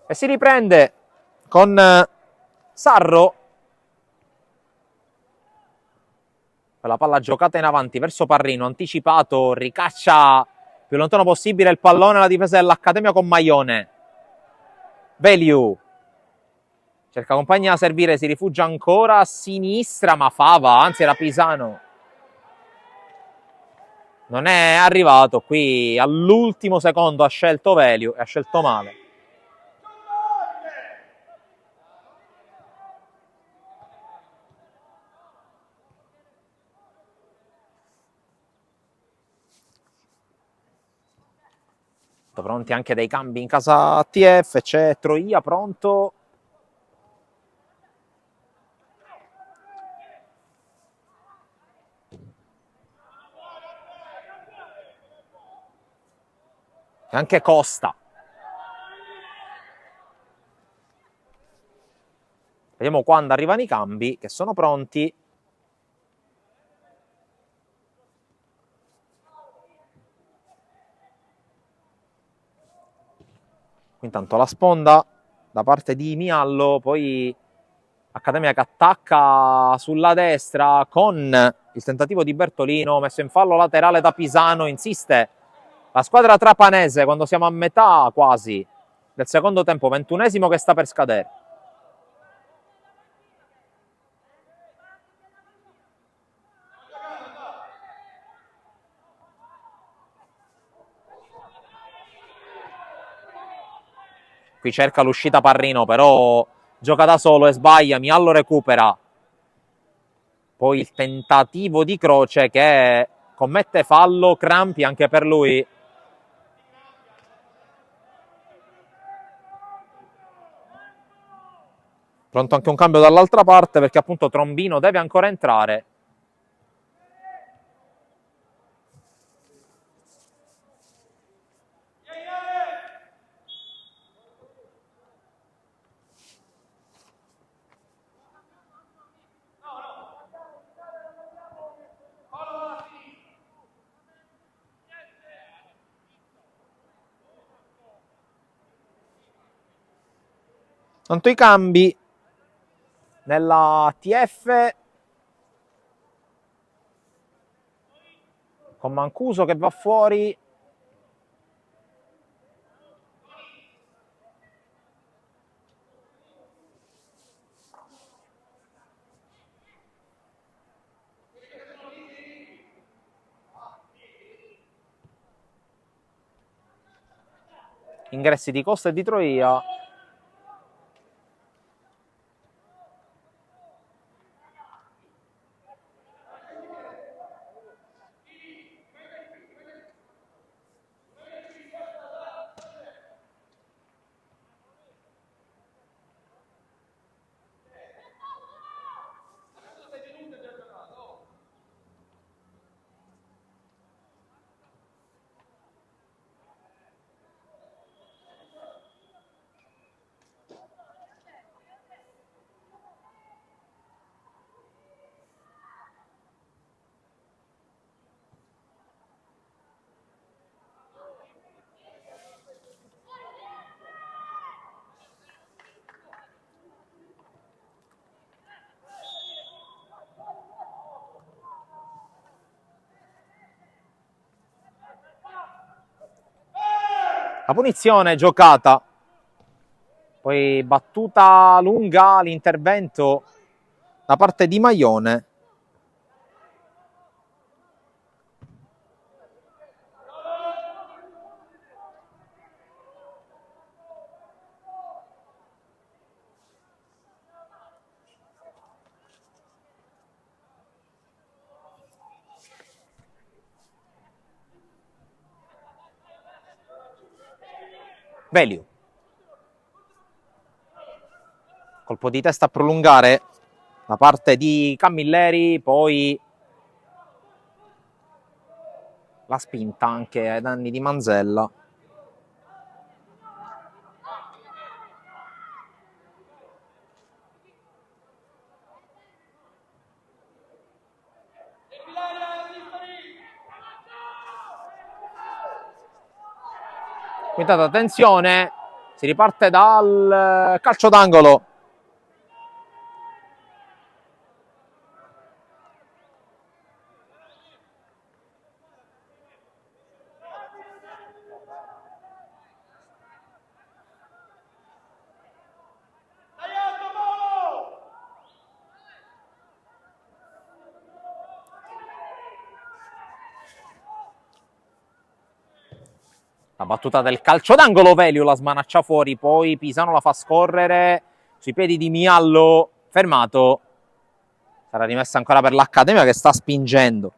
E si riprende con Sarro. La palla giocata in avanti verso Parrino, anticipato, ricaccia più lontano possibile il pallone alla difesa dell'Accademia con Maione. Veliu cerca compagnia a servire, si rifugia ancora a sinistra, ma Fava, anzi era Pisano, non è arrivato qui all'ultimo secondo, ha scelto Veliu e ha scelto male. Pronti anche dei cambi in casa TF, c'è Troia pronto. E anche Costa. Vediamo quando arrivano i cambi, che sono pronti. Intanto la sponda da parte di Miallo, poi Accademia che attacca sulla destra con il tentativo di Bertolino, messo in fallo laterale da Pisano, insiste la squadra trapanese quando siamo a metà quasi del secondo tempo, 21° che sta per scadere. Qui cerca l'uscita Parrino, però gioca da solo e sbaglia, Miallo recupera. Poi il tentativo di Croce che commette fallo, crampi anche per lui. Pronto anche un cambio dall'altra parte perché appunto Trombino deve ancora entrare. Tanto i cambi nella TF. con Mancuso che va fuori. Ingressi di Costa e di Troia. La punizione giocata, poi battuta lunga, l'intervento da parte di Maione. Veliu. Colpo di testa a prolungare da parte di Camilleri, poi la spinta anche ai danni di Manzella. Quintata, attenzione, si riparte dal calcio d'angolo. La battuta del calcio d'angolo, Veliu la smanaccia fuori, poi Pisano la fa scorrere sui piedi di Miallo, fermato. Sarà rimessa ancora per l'Accademia che sta spingendo.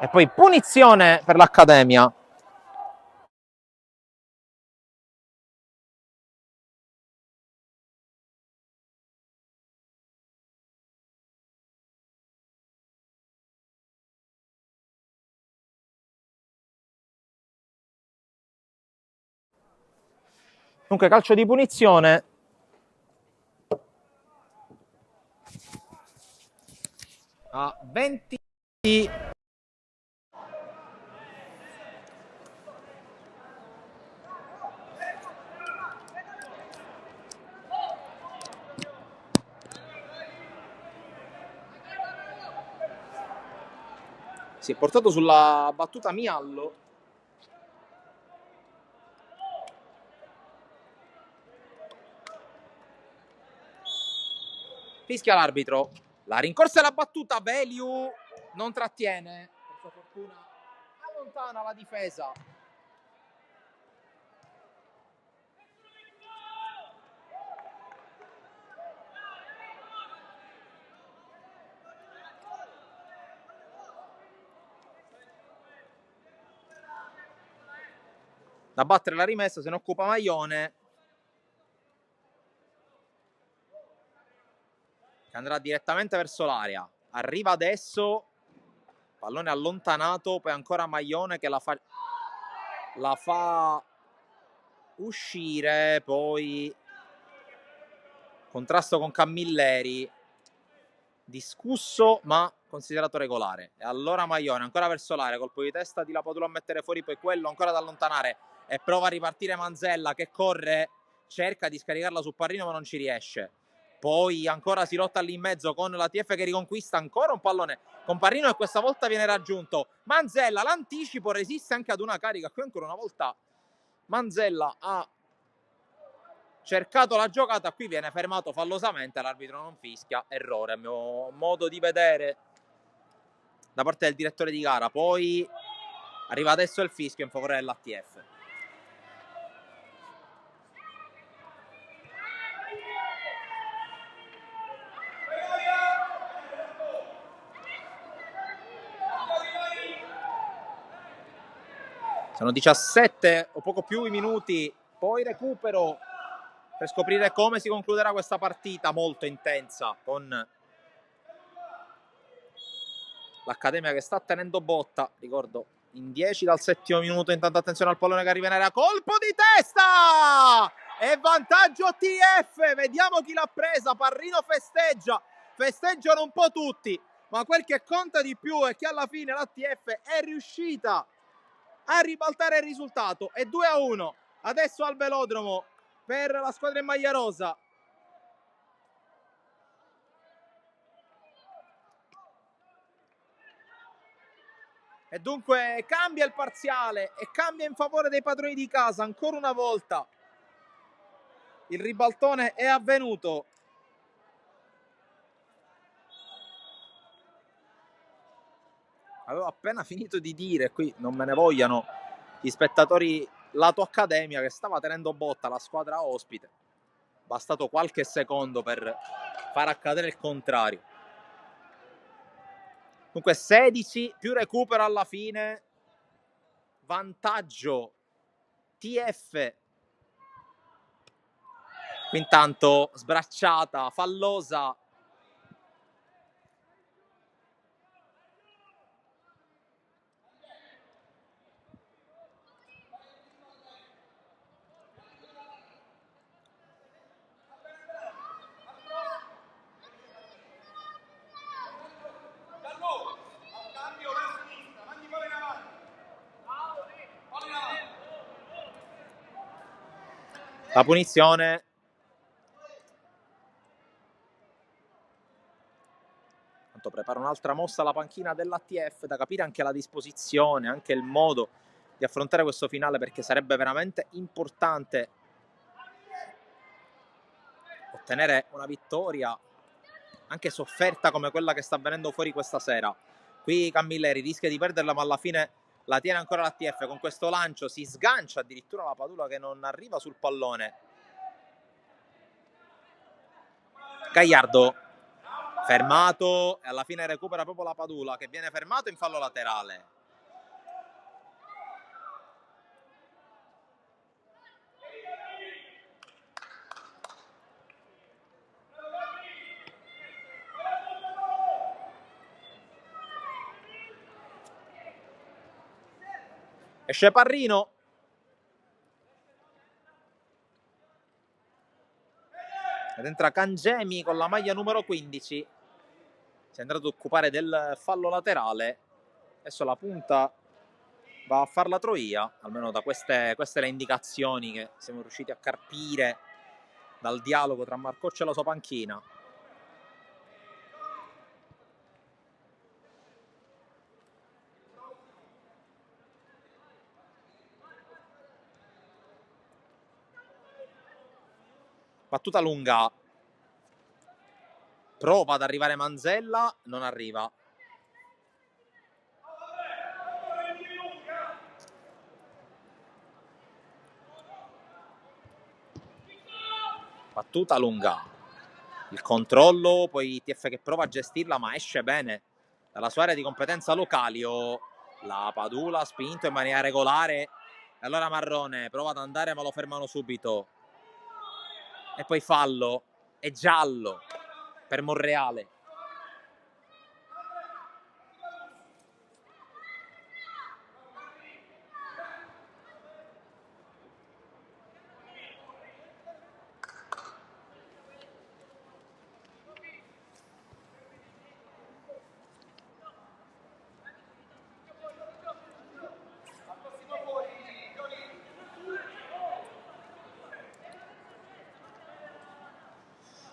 E poi punizione per l'Accademia. Dunque calcio di punizione. A 20. Si è portato sulla battuta Miallo. Fischia l'arbitro. La rincorsa e la battuta, Veliu non trattiene. Per sua fortuna allontana la difesa. Da battere la rimessa, se ne occupa Maione, che andrà direttamente verso l'area. Arriva adesso, pallone allontanato, poi ancora Maione che la fa uscire, poi contrasto con Camilleri, discusso ma considerato regolare. E allora Maione ancora verso l'area, colpo di testa di Lapadula a mettere fuori, poi quello ancora da allontanare e prova a ripartire Manzella che corre, cerca di scaricarla su Parrino ma non ci riesce. Poi ancora si lotta lì in mezzo con la TF che riconquista ancora un pallone con Parrino e questa volta viene raggiunto Manzella, l'anticipo, resiste anche ad una carica. Qui ancora una volta Manzella ha cercato la giocata, qui viene fermato fallosamente, l'arbitro non fischia, errore a mio modo di vedere da parte del direttore di gara. Poi arriva adesso il fischio in favore dell'ATF. Sono 17 o poco più i minuti, poi recupero per scoprire come si concluderà questa partita molto intensa con l'Accademia che sta tenendo botta, ricordo, in 10 dal 7° minuto. Intanto attenzione al pallone che arriva in area, colpo di testa e vantaggio TF. Vediamo chi l'ha presa. Parrino festeggiano un po' tutti, ma quel che conta di più è che alla fine la TF è riuscita a ribaltare il risultato. È 2-1 adesso al velodromo per la squadra in maglia rosa. E dunque cambia il parziale e cambia in favore dei padroni di casa. Ancora una volta il ribaltone è avvenuto. Avevo appena finito di dire, qui non me ne vogliano gli spettatori lato Accademia, che stava tenendo botta la squadra ospite. Bastato qualche secondo per far accadere il contrario. Dunque 16 più recupero alla fine, vantaggio TF. Qui intanto sbracciata, fallosa. La punizione prepara un'altra mossa alla panchina dell'ATF, da capire anche la disposizione, anche il modo di affrontare questo finale, perché sarebbe veramente importante ottenere una vittoria anche sofferta come quella che sta avvenendo fuori questa sera. Qui Camilleri rischia di perderla, ma alla fine la tiene ancora l'ATF. Con questo lancio si sgancia addirittura la Padula che non arriva sul pallone. Gagliardo fermato e alla fine recupera proprio la Padula che viene fermato in fallo laterale. Esce Parrino. Ed entra Cangemi con la maglia numero 15. Si è andato ad occupare del fallo laterale. Adesso la punta va a far la Troia, almeno da queste le indicazioni che siamo riusciti a carpire dal dialogo tra Marcoccio e la sua panchina. Battuta lunga, prova ad arrivare Manzella, non arriva. Battuta lunga, il controllo, poi TF che prova a gestirla ma esce bene dalla sua area di competenza Localio. La Padula ha spinto in maniera regolare e allora Marrone prova ad andare ma lo fermano subito. E poi fallo, è giallo per Monreale.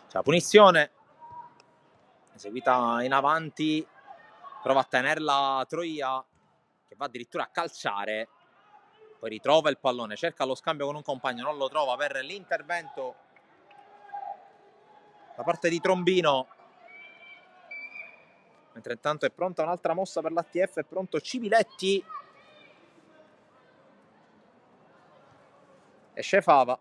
C'è la punizione eseguita in avanti, prova a tenerla Troia, che va addirittura a calciare, poi ritrova il pallone, cerca lo scambio con un compagno, non lo trova per l'intervento da parte di Trombino, mentre intanto è pronta un'altra mossa per l'ATF, è pronto Civiletti, esce Fava,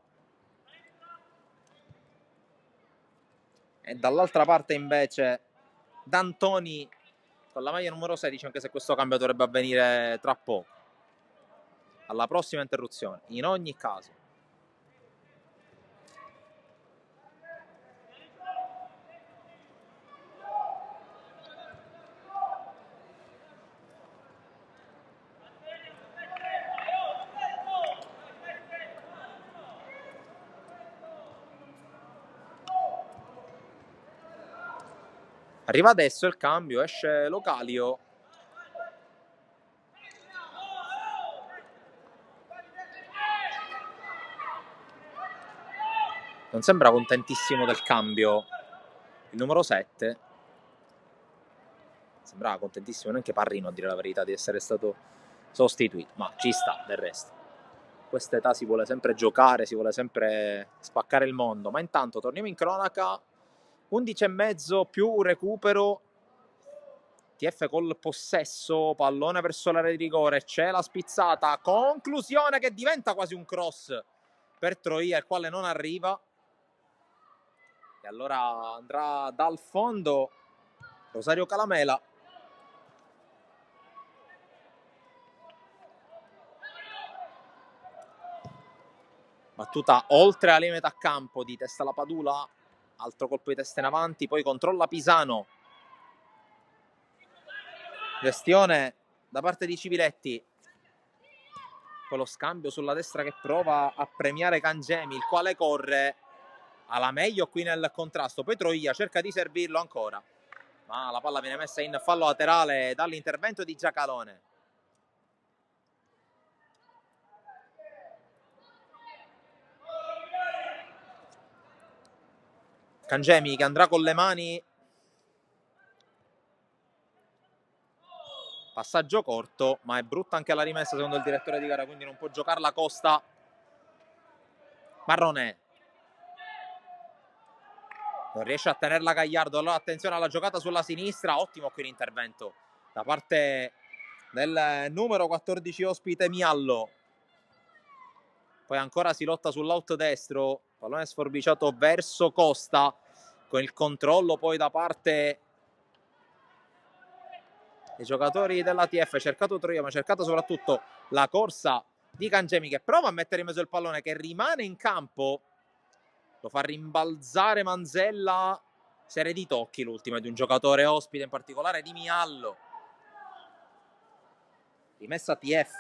e dall'altra parte invece D'Antoni con la maglia numero 16, anche se questo cambio dovrebbe avvenire tra poco, alla prossima interruzione. In ogni caso, arriva adesso il cambio, esce Localio. Non sembra contentissimo del cambio il numero 7. Sembrava contentissimo neanche Parrino, a dire la verità, di essere stato sostituito, ma ci sta del resto. A questa età si vuole sempre giocare, si vuole sempre spaccare il mondo, ma intanto torniamo in cronaca. 11,5 più recupero, TF col possesso, pallone verso l'area di rigore, c'è la spizzata, conclusione che diventa quasi un cross per Troia, il quale non arriva, e allora andrà dal fondo Rosario Calamela. Battuta oltre la linea metà campo di testa alla Padula, altro colpo di testa in avanti, poi controlla Pisano, gestione da parte di Civiletti, poi lo scambio sulla destra che prova a premiare Cangemi, il quale corre alla meglio qui nel contrasto, poi Troia cerca di servirlo ancora, ma la palla viene messa in fallo laterale dall'intervento di Giacalone. Cangemi che andrà con le mani, passaggio corto, ma è brutta anche la rimessa secondo il direttore di gara, quindi non può giocarla Costa. Marrone non riesce a tenerla Gagliardo, allora attenzione alla giocata sulla sinistra, ottimo qui l'intervento da parte del numero 14 ospite Miallo. Poi ancora si lotta sull'out destro, pallone sforbiciato verso Costa, con il controllo poi da parte dei giocatori dell'ATF, cercato Troia, ma cercato soprattutto la corsa di Cangemi, che prova a mettere in mezzo il pallone, che rimane in campo, lo fa rimbalzare Manzella, serie di tocchi l'ultima di un giocatore ospite, in particolare di Miallo. Rimessa ATF,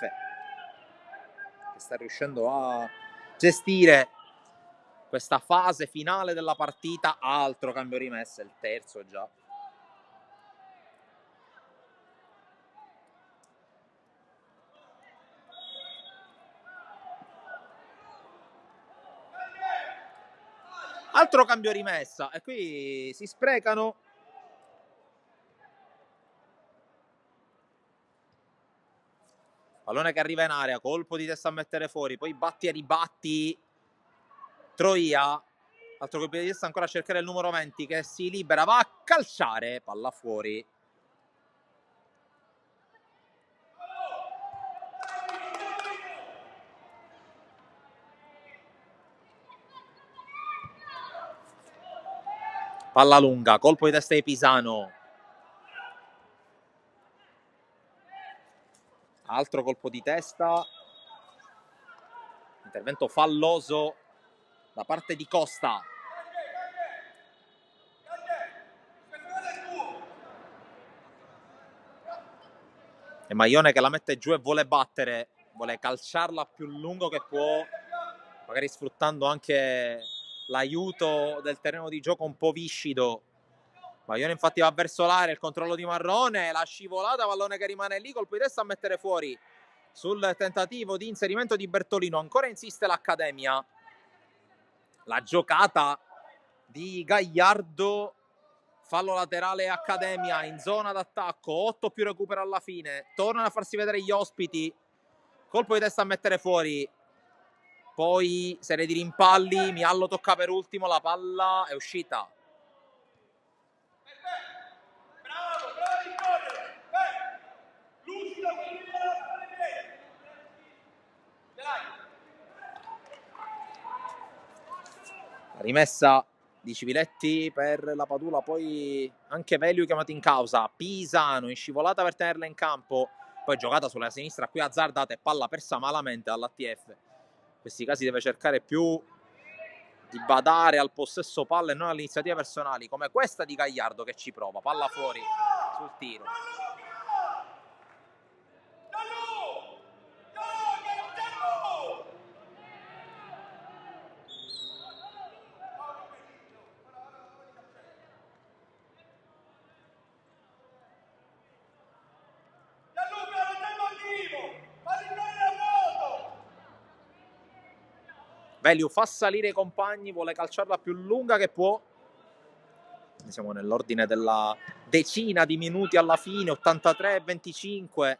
che sta riuscendo a gestire questa fase finale della partita. Altro cambio rimessa, il terzo già. Altro cambio rimessa, e qui si sprecano. Pallone che arriva in area, colpo di testa a mettere fuori, poi batti e ribatti Troia, altro colpo di testa ancora a cercare il numero 20 che si libera, va a calciare, palla fuori. Palla lunga, colpo di testa di Pisano. Altro colpo di testa. Intervento falloso da parte di Costa. E Maione che la mette giù e vuole battere, vuole calciarla più lungo che può, magari sfruttando anche l'aiuto del terreno di gioco un po' viscido. Maione infatti va verso l'area, il controllo di Marrone, la scivolata, pallone che rimane lì, colpo di testa a mettere fuori sul tentativo di inserimento di Bertolino. Ancora insiste l'Accademia, la giocata di Gagliardo. Fallo laterale Accademia in zona d'attacco, 8 più recupero alla fine, tornano a farsi vedere gli ospiti, colpo di testa a mettere fuori, poi serie di rimpalli, Miallo tocca per ultimo, la palla è uscita. La rimessa di Civiletti per la Padula, poi anche Veliu chiamato in causa, Pisano in scivolata per tenerla in campo, poi giocata sulla sinistra qui azzardata e palla persa malamente dall'ATF. In questi casi deve cercare più di badare al possesso palla e non alle iniziative personali, come questa di Gagliardo che ci prova, palla fuori sul tiro. Veliu fa salire i compagni, vuole calciarla più lunga che può. Siamo nell'ordine della decina di minuti alla fine, 83-25.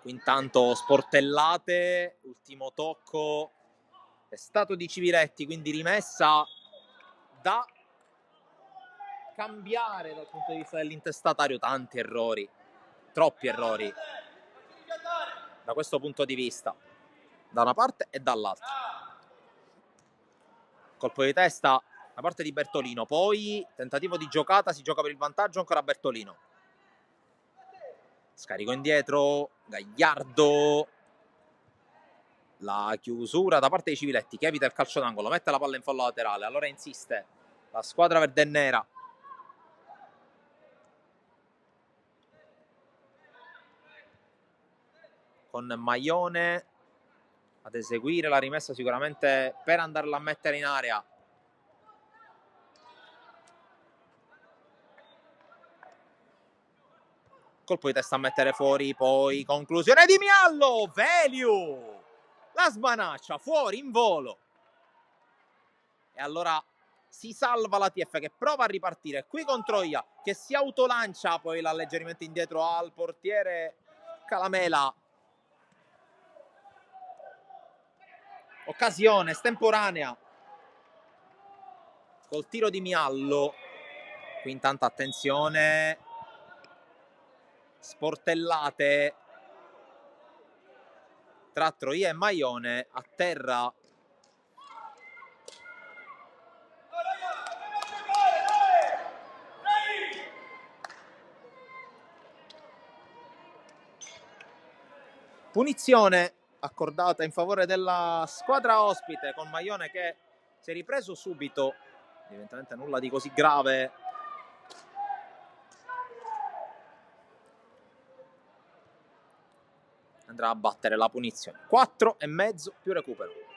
Qui intanto sportellate, ultimo tocco è stato di Civiletti, quindi rimessa da cambiare dal punto di vista dell'intestatario. Tanti errori, troppi errori da questo punto di vista, da una parte e dall'altra. Colpo di testa da parte di Bertolino, poi tentativo di giocata, si gioca per il vantaggio ancora Bertolino. Scarico indietro, Gagliardo, la chiusura da parte di Civiletti che evita il calcio d'angolo, mette la palla in fallo laterale, allora insiste la squadra verde e nera. Con Maione ad eseguire la rimessa sicuramente per andarla a mettere in area. Colpo di testa a mettere fuori, poi conclusione di Miallo, Veliu la smanaccia fuori in volo e allora si salva la TF che prova a ripartire qui con Troia che si autolancia, poi l'alleggerimento indietro al portiere Calamela. Occasione estemporanea col tiro di Miallo. Qui intanto attenzione, sportellate tra Troia e Maione, a terra punizione accordata in favore della squadra ospite, con Maione che si è ripreso subito, evidentemente nulla di così grave. Andrà a battere la punizione, 4,5 più recupero.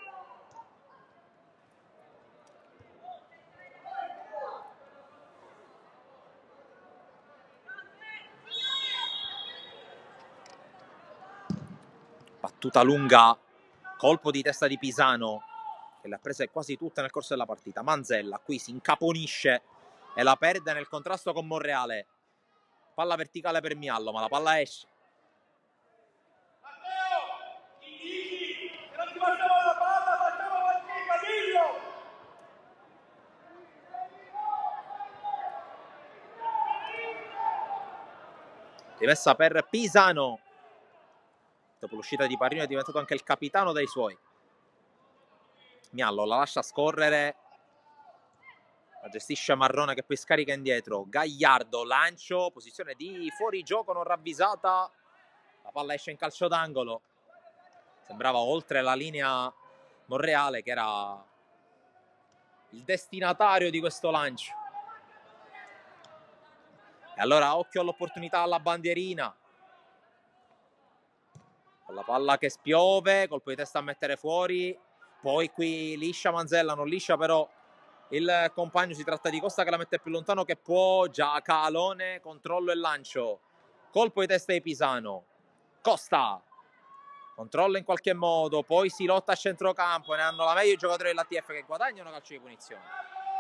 Battuta lunga, colpo di testa di Pisano che le ha prese quasi tutte nel corso della partita. Manzella qui si incaponisce e la perde nel contrasto con Monreale. Palla verticale per Miallo, ma la palla esce. Rimessa per Pisano. Dopo l'uscita di Parrino è diventato anche il capitano dei suoi. Miallo la lascia scorrere, la gestisce Marrone che poi scarica indietro. Gagliardo, lancio, posizione di fuorigioco non ravvisata, la palla esce in calcio d'angolo. Sembrava oltre la linea Monreale che era il destinatario di questo lancio. E allora occhio all'opportunità alla bandierina. Con la palla che spiove, colpo di testa a mettere fuori, poi qui liscia Manzella, non liscia però il compagno, si tratta di Costa che la mette più lontano che può, Giacalone, controllo e lancio, colpo di testa di Pisano, Costa, controlla in qualche modo, poi si lotta a centrocampo, ne hanno la meglio i giocatori dell'ATF che guadagnano calcio di punizione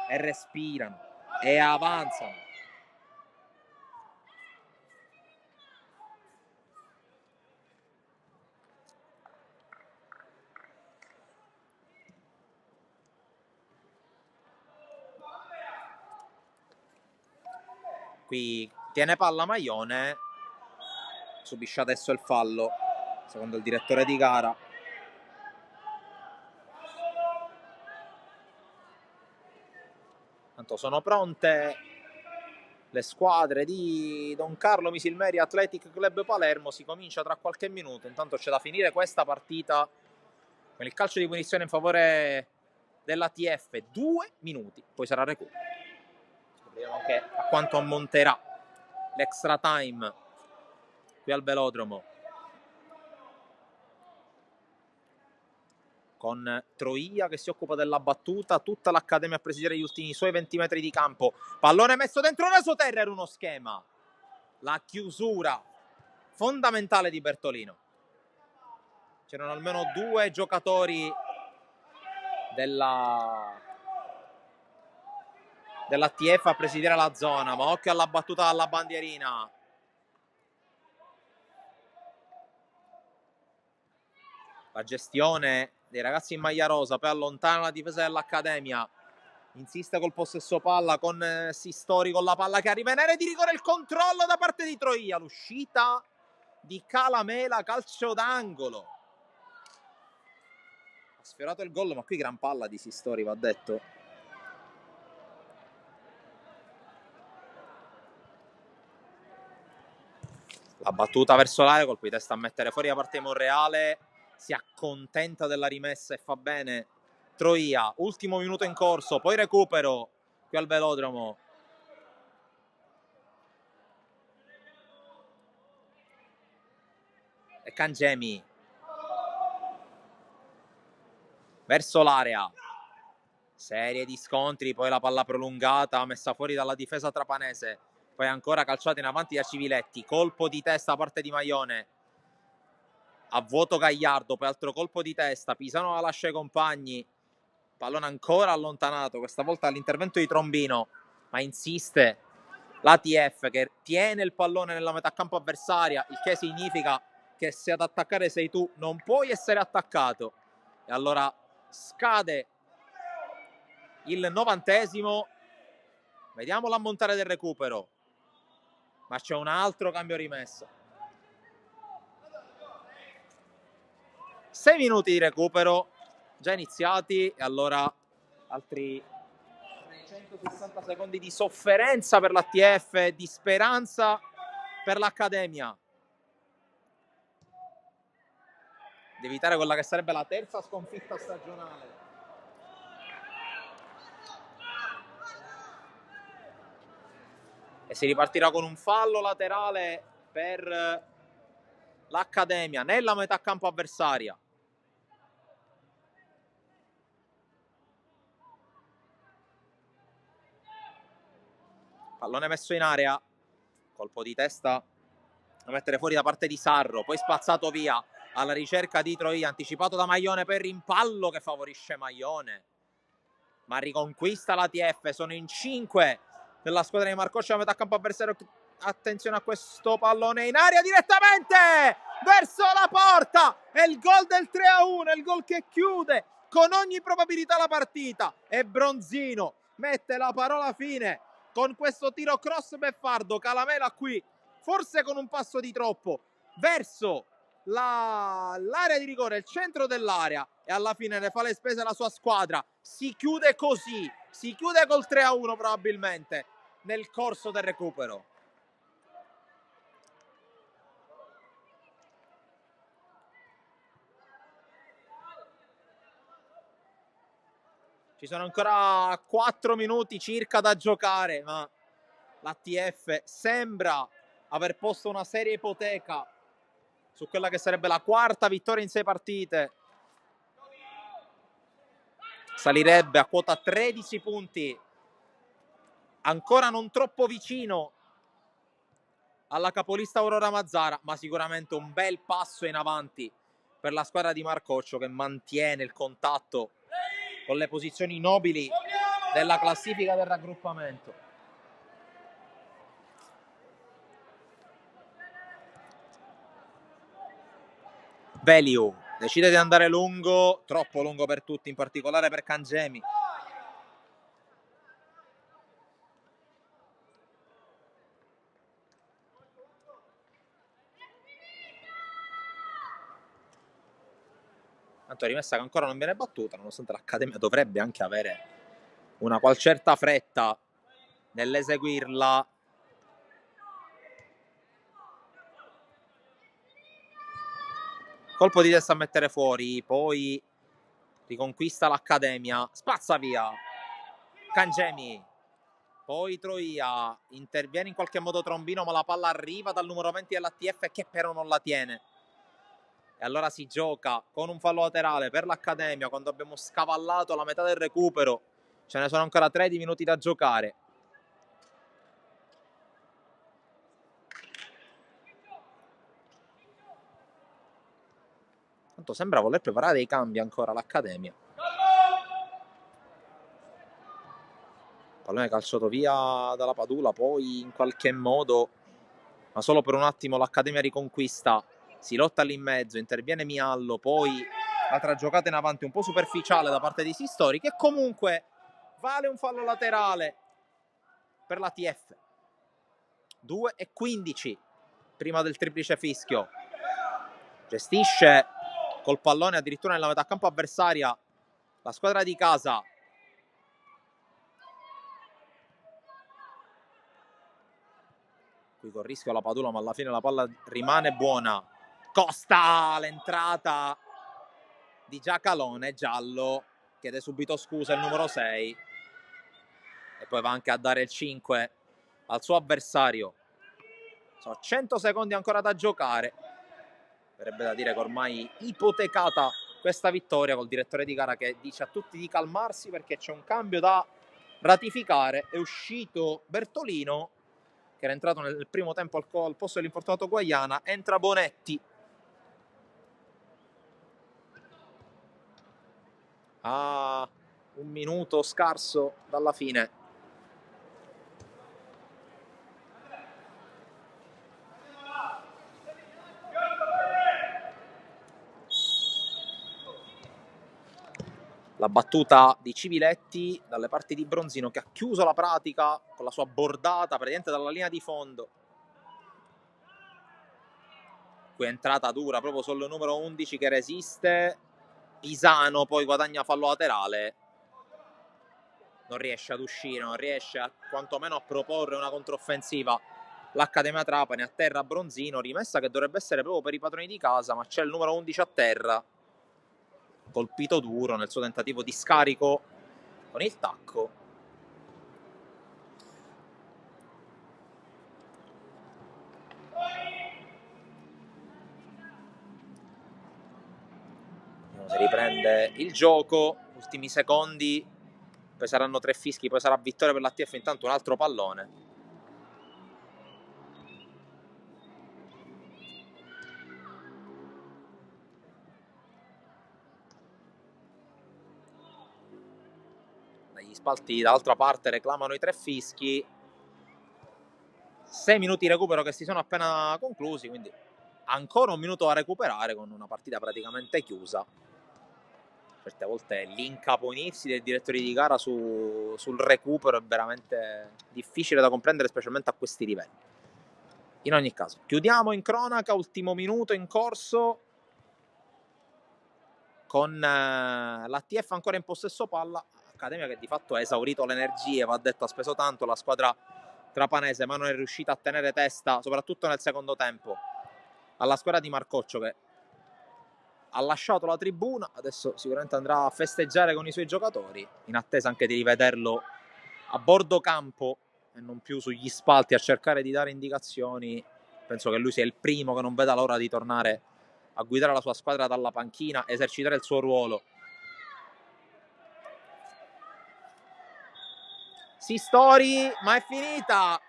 e respirano e avanzano. Qui tiene palla Maione, subisce adesso il fallo secondo il direttore di gara. Tanto sono pronte le squadre di Don Carlo Misilmeri Athletic Club Palermo. Si comincia tra qualche minuto, intanto c'è da finire questa partita con il calcio di punizione in favore dell'ATF. 2 minuti, poi sarà recupero. Scopriremo anche a quanto ammonterà l'extra time qui al velodromo, con Troia che si occupa della battuta, tutta l'accademia a presidiare gli ultimi suoi 20 metri di campo. Pallone messo dentro raso terra, era uno schema. La chiusura fondamentale di Bertolino. C'erano almeno 2 giocatori dell'ATF a presidiare la zona, ma occhio alla battuta dalla bandierina. La gestione dei ragazzi in maglia rosa, poi allontana la difesa dell'Accademia, insiste col possesso palla con Sistori, con la palla che arriva in area di rigore, il controllo da parte di Troia, l'uscita di Calamela, calcio d'angolo. Ha sfiorato il gol, ma qui gran palla di Sistori, va detto. La battuta verso l'area, colpo di testa a mettere fuori da parte di Monreale, si accontenta della rimessa e fa bene Troia. Ultimo minuto in corso, poi recupero qui al velodromo. E Cangemi verso l'area, serie di scontri, poi la palla prolungata messa fuori dalla difesa trapanese, poi ancora calciata in avanti da Civiletti, colpo di testa da parte di Maione, a vuoto Gagliardo, poi altro colpo di testa, Pisano la lascia ai compagni, pallone ancora allontanato, questa volta all'intervento di Trombino, ma insiste l'ATF che tiene il pallone nella metà campo avversaria, il che significa che se ad attaccare sei tu non puoi essere attaccato. E allora scade il 90°, vediamo l'ammontare del recupero, ma c'è un altro cambio rimesso. 6 minuti di recupero già iniziati e allora altri 360 secondi di sofferenza per l'ATF, di speranza per l'Accademia, di evitare quella che sarebbe la terza sconfitta stagionale. E si ripartirà con un fallo laterale per l'Accademia nella metà campo avversaria. Pallone messo in area, colpo di testa da mettere fuori da parte di Sarro, poi spazzato via alla ricerca di Troia, anticipato da Maione per rimpallo che favorisce Maione, ma riconquista l'ATF. Sono in 5 della squadra di Marcoscia a metà campo avversario. Attenzione a questo pallone in aria direttamente verso la porta, è il gol del 3-1, è il gol che chiude con ogni probabilità la partita, e Bronzino mette la parola fine con questo tiro cross beffardo. Calamela qui forse con un passo di troppo verso l'area di rigore, il centro dell'area, e alla fine ne fa le spese la sua squadra. Si chiude così, si chiude col 3-1 probabilmente nel corso del recupero. Ci sono ancora 4 minuti circa da giocare, ma l'ATF sembra aver posto una seria ipoteca su quella che sarebbe la quarta vittoria in 6 partite. Salirebbe a quota 13 punti, ancora non troppo vicino alla capolista Aurora Mazzara, ma sicuramente un bel passo in avanti per la squadra di Marcoccio, che mantiene il contatto con le posizioni nobili della classifica del raggruppamento. Veliu decide di andare lungo, troppo lungo per tutti, in particolare per Cangemi. Tanto rimessa che ancora non viene battuta, nonostante l'Accademia dovrebbe anche avere una qual certa fretta nell'eseguirla. Colpo di testa a mettere fuori, poi riconquista l'Accademia, spazza via Cangemi, poi Troia, interviene in qualche modo Trombino, ma la palla arriva dal numero 20 dell'ATF che però non la tiene. E allora si gioca con un fallo laterale per l'Accademia quando abbiamo scavallato la metà del recupero. Ce ne sono ancora 3 di minuti da giocare. Tanto sembra voler preparare dei cambi ancora l'Accademia. Pallone calciato via dalla Padula, poi in qualche modo, ma solo per un attimo, l'Accademia riconquista. Si lotta lì in mezzo, interviene Miallo, poi l'altra giocata in avanti un po' superficiale da parte di Sistori, che comunque vale un fallo laterale per la TF. 2:15 prima del triplice fischio. Gestisce col pallone addirittura nella metà campo avversaria la squadra di casa. Qui con rischio la Padula, ma alla fine la palla rimane buona. Costa, l'entrata di Giacalone, giallo, chiede subito scusa il numero 6 e poi va anche a dare il 5 al suo avversario. Sono 100 secondi ancora da giocare. Verrebbe da dire che ormai ipotecata questa vittoria, col direttore di gara che dice a tutti di calmarsi perché c'è un cambio da ratificare. È uscito Bertolino, che era entrato nel primo tempo al posto dell'infortunato Guaiana. Entra Bonetti. A un minuto scarso dalla fine. La battuta di Civiletti dalle parti di Bronzino, che ha chiuso la pratica con la sua bordata praticamente dalla linea di fondo. Qui è entrata dura proprio sul numero 11 che resiste. Pisano poi guadagna fallo laterale. Non riesce ad uscire, non riesce quantomeno a proporre una controffensiva. L'Accademia Trapani a terra Bronzino, rimessa che dovrebbe essere proprio per i padroni di casa, ma c'è il numero 11 a terra. Colpito duro nel suo tentativo di scarico con il tacco. Si riprende il gioco, ultimi secondi, poi saranno 3 fischi, poi sarà vittoria per l'ATF. Intanto un altro pallone. Dagli spalti dall'altra parte reclamano i 3 fischi. 6 minuti di recupero che si sono appena conclusi, quindi ancora un minuto da recuperare con una partita praticamente chiusa. Certe volte l'incaponirsi dei direttori di gara sul recupero è veramente difficile da comprendere, specialmente a questi livelli. In ogni caso, chiudiamo in cronaca, ultimo minuto in corso, con l'ATF ancora in possesso palla. Accademia che di fatto ha esaurito le energie, va detto, ha speso tanto la squadra trapanese, ma non è riuscita a tenere testa, soprattutto nel secondo tempo, alla squadra di Marcoccio, che ha lasciato la tribuna. Adesso sicuramente andrà a festeggiare con i suoi giocatori, in attesa anche di rivederlo a bordo campo e non più sugli spalti a cercare di dare indicazioni. Penso che lui sia il primo che non veda l'ora di tornare a guidare la sua squadra dalla panchina, esercitare il suo ruolo. Sistori, ma è finita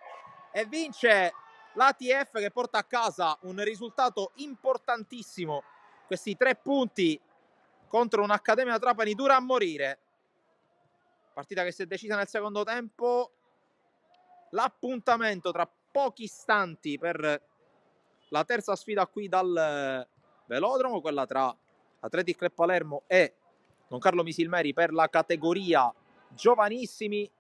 e vince l'ATF, che porta a casa un risultato importantissimo questi 3 punti contro un'Accademia Trapani dura a morire. Partita che si è decisa nel secondo tempo. L'appuntamento tra pochi istanti per la terza sfida qui dal velodromo, quella tra Athletic Club Palermo e Don Carlo Misilmeri per la categoria giovanissimi.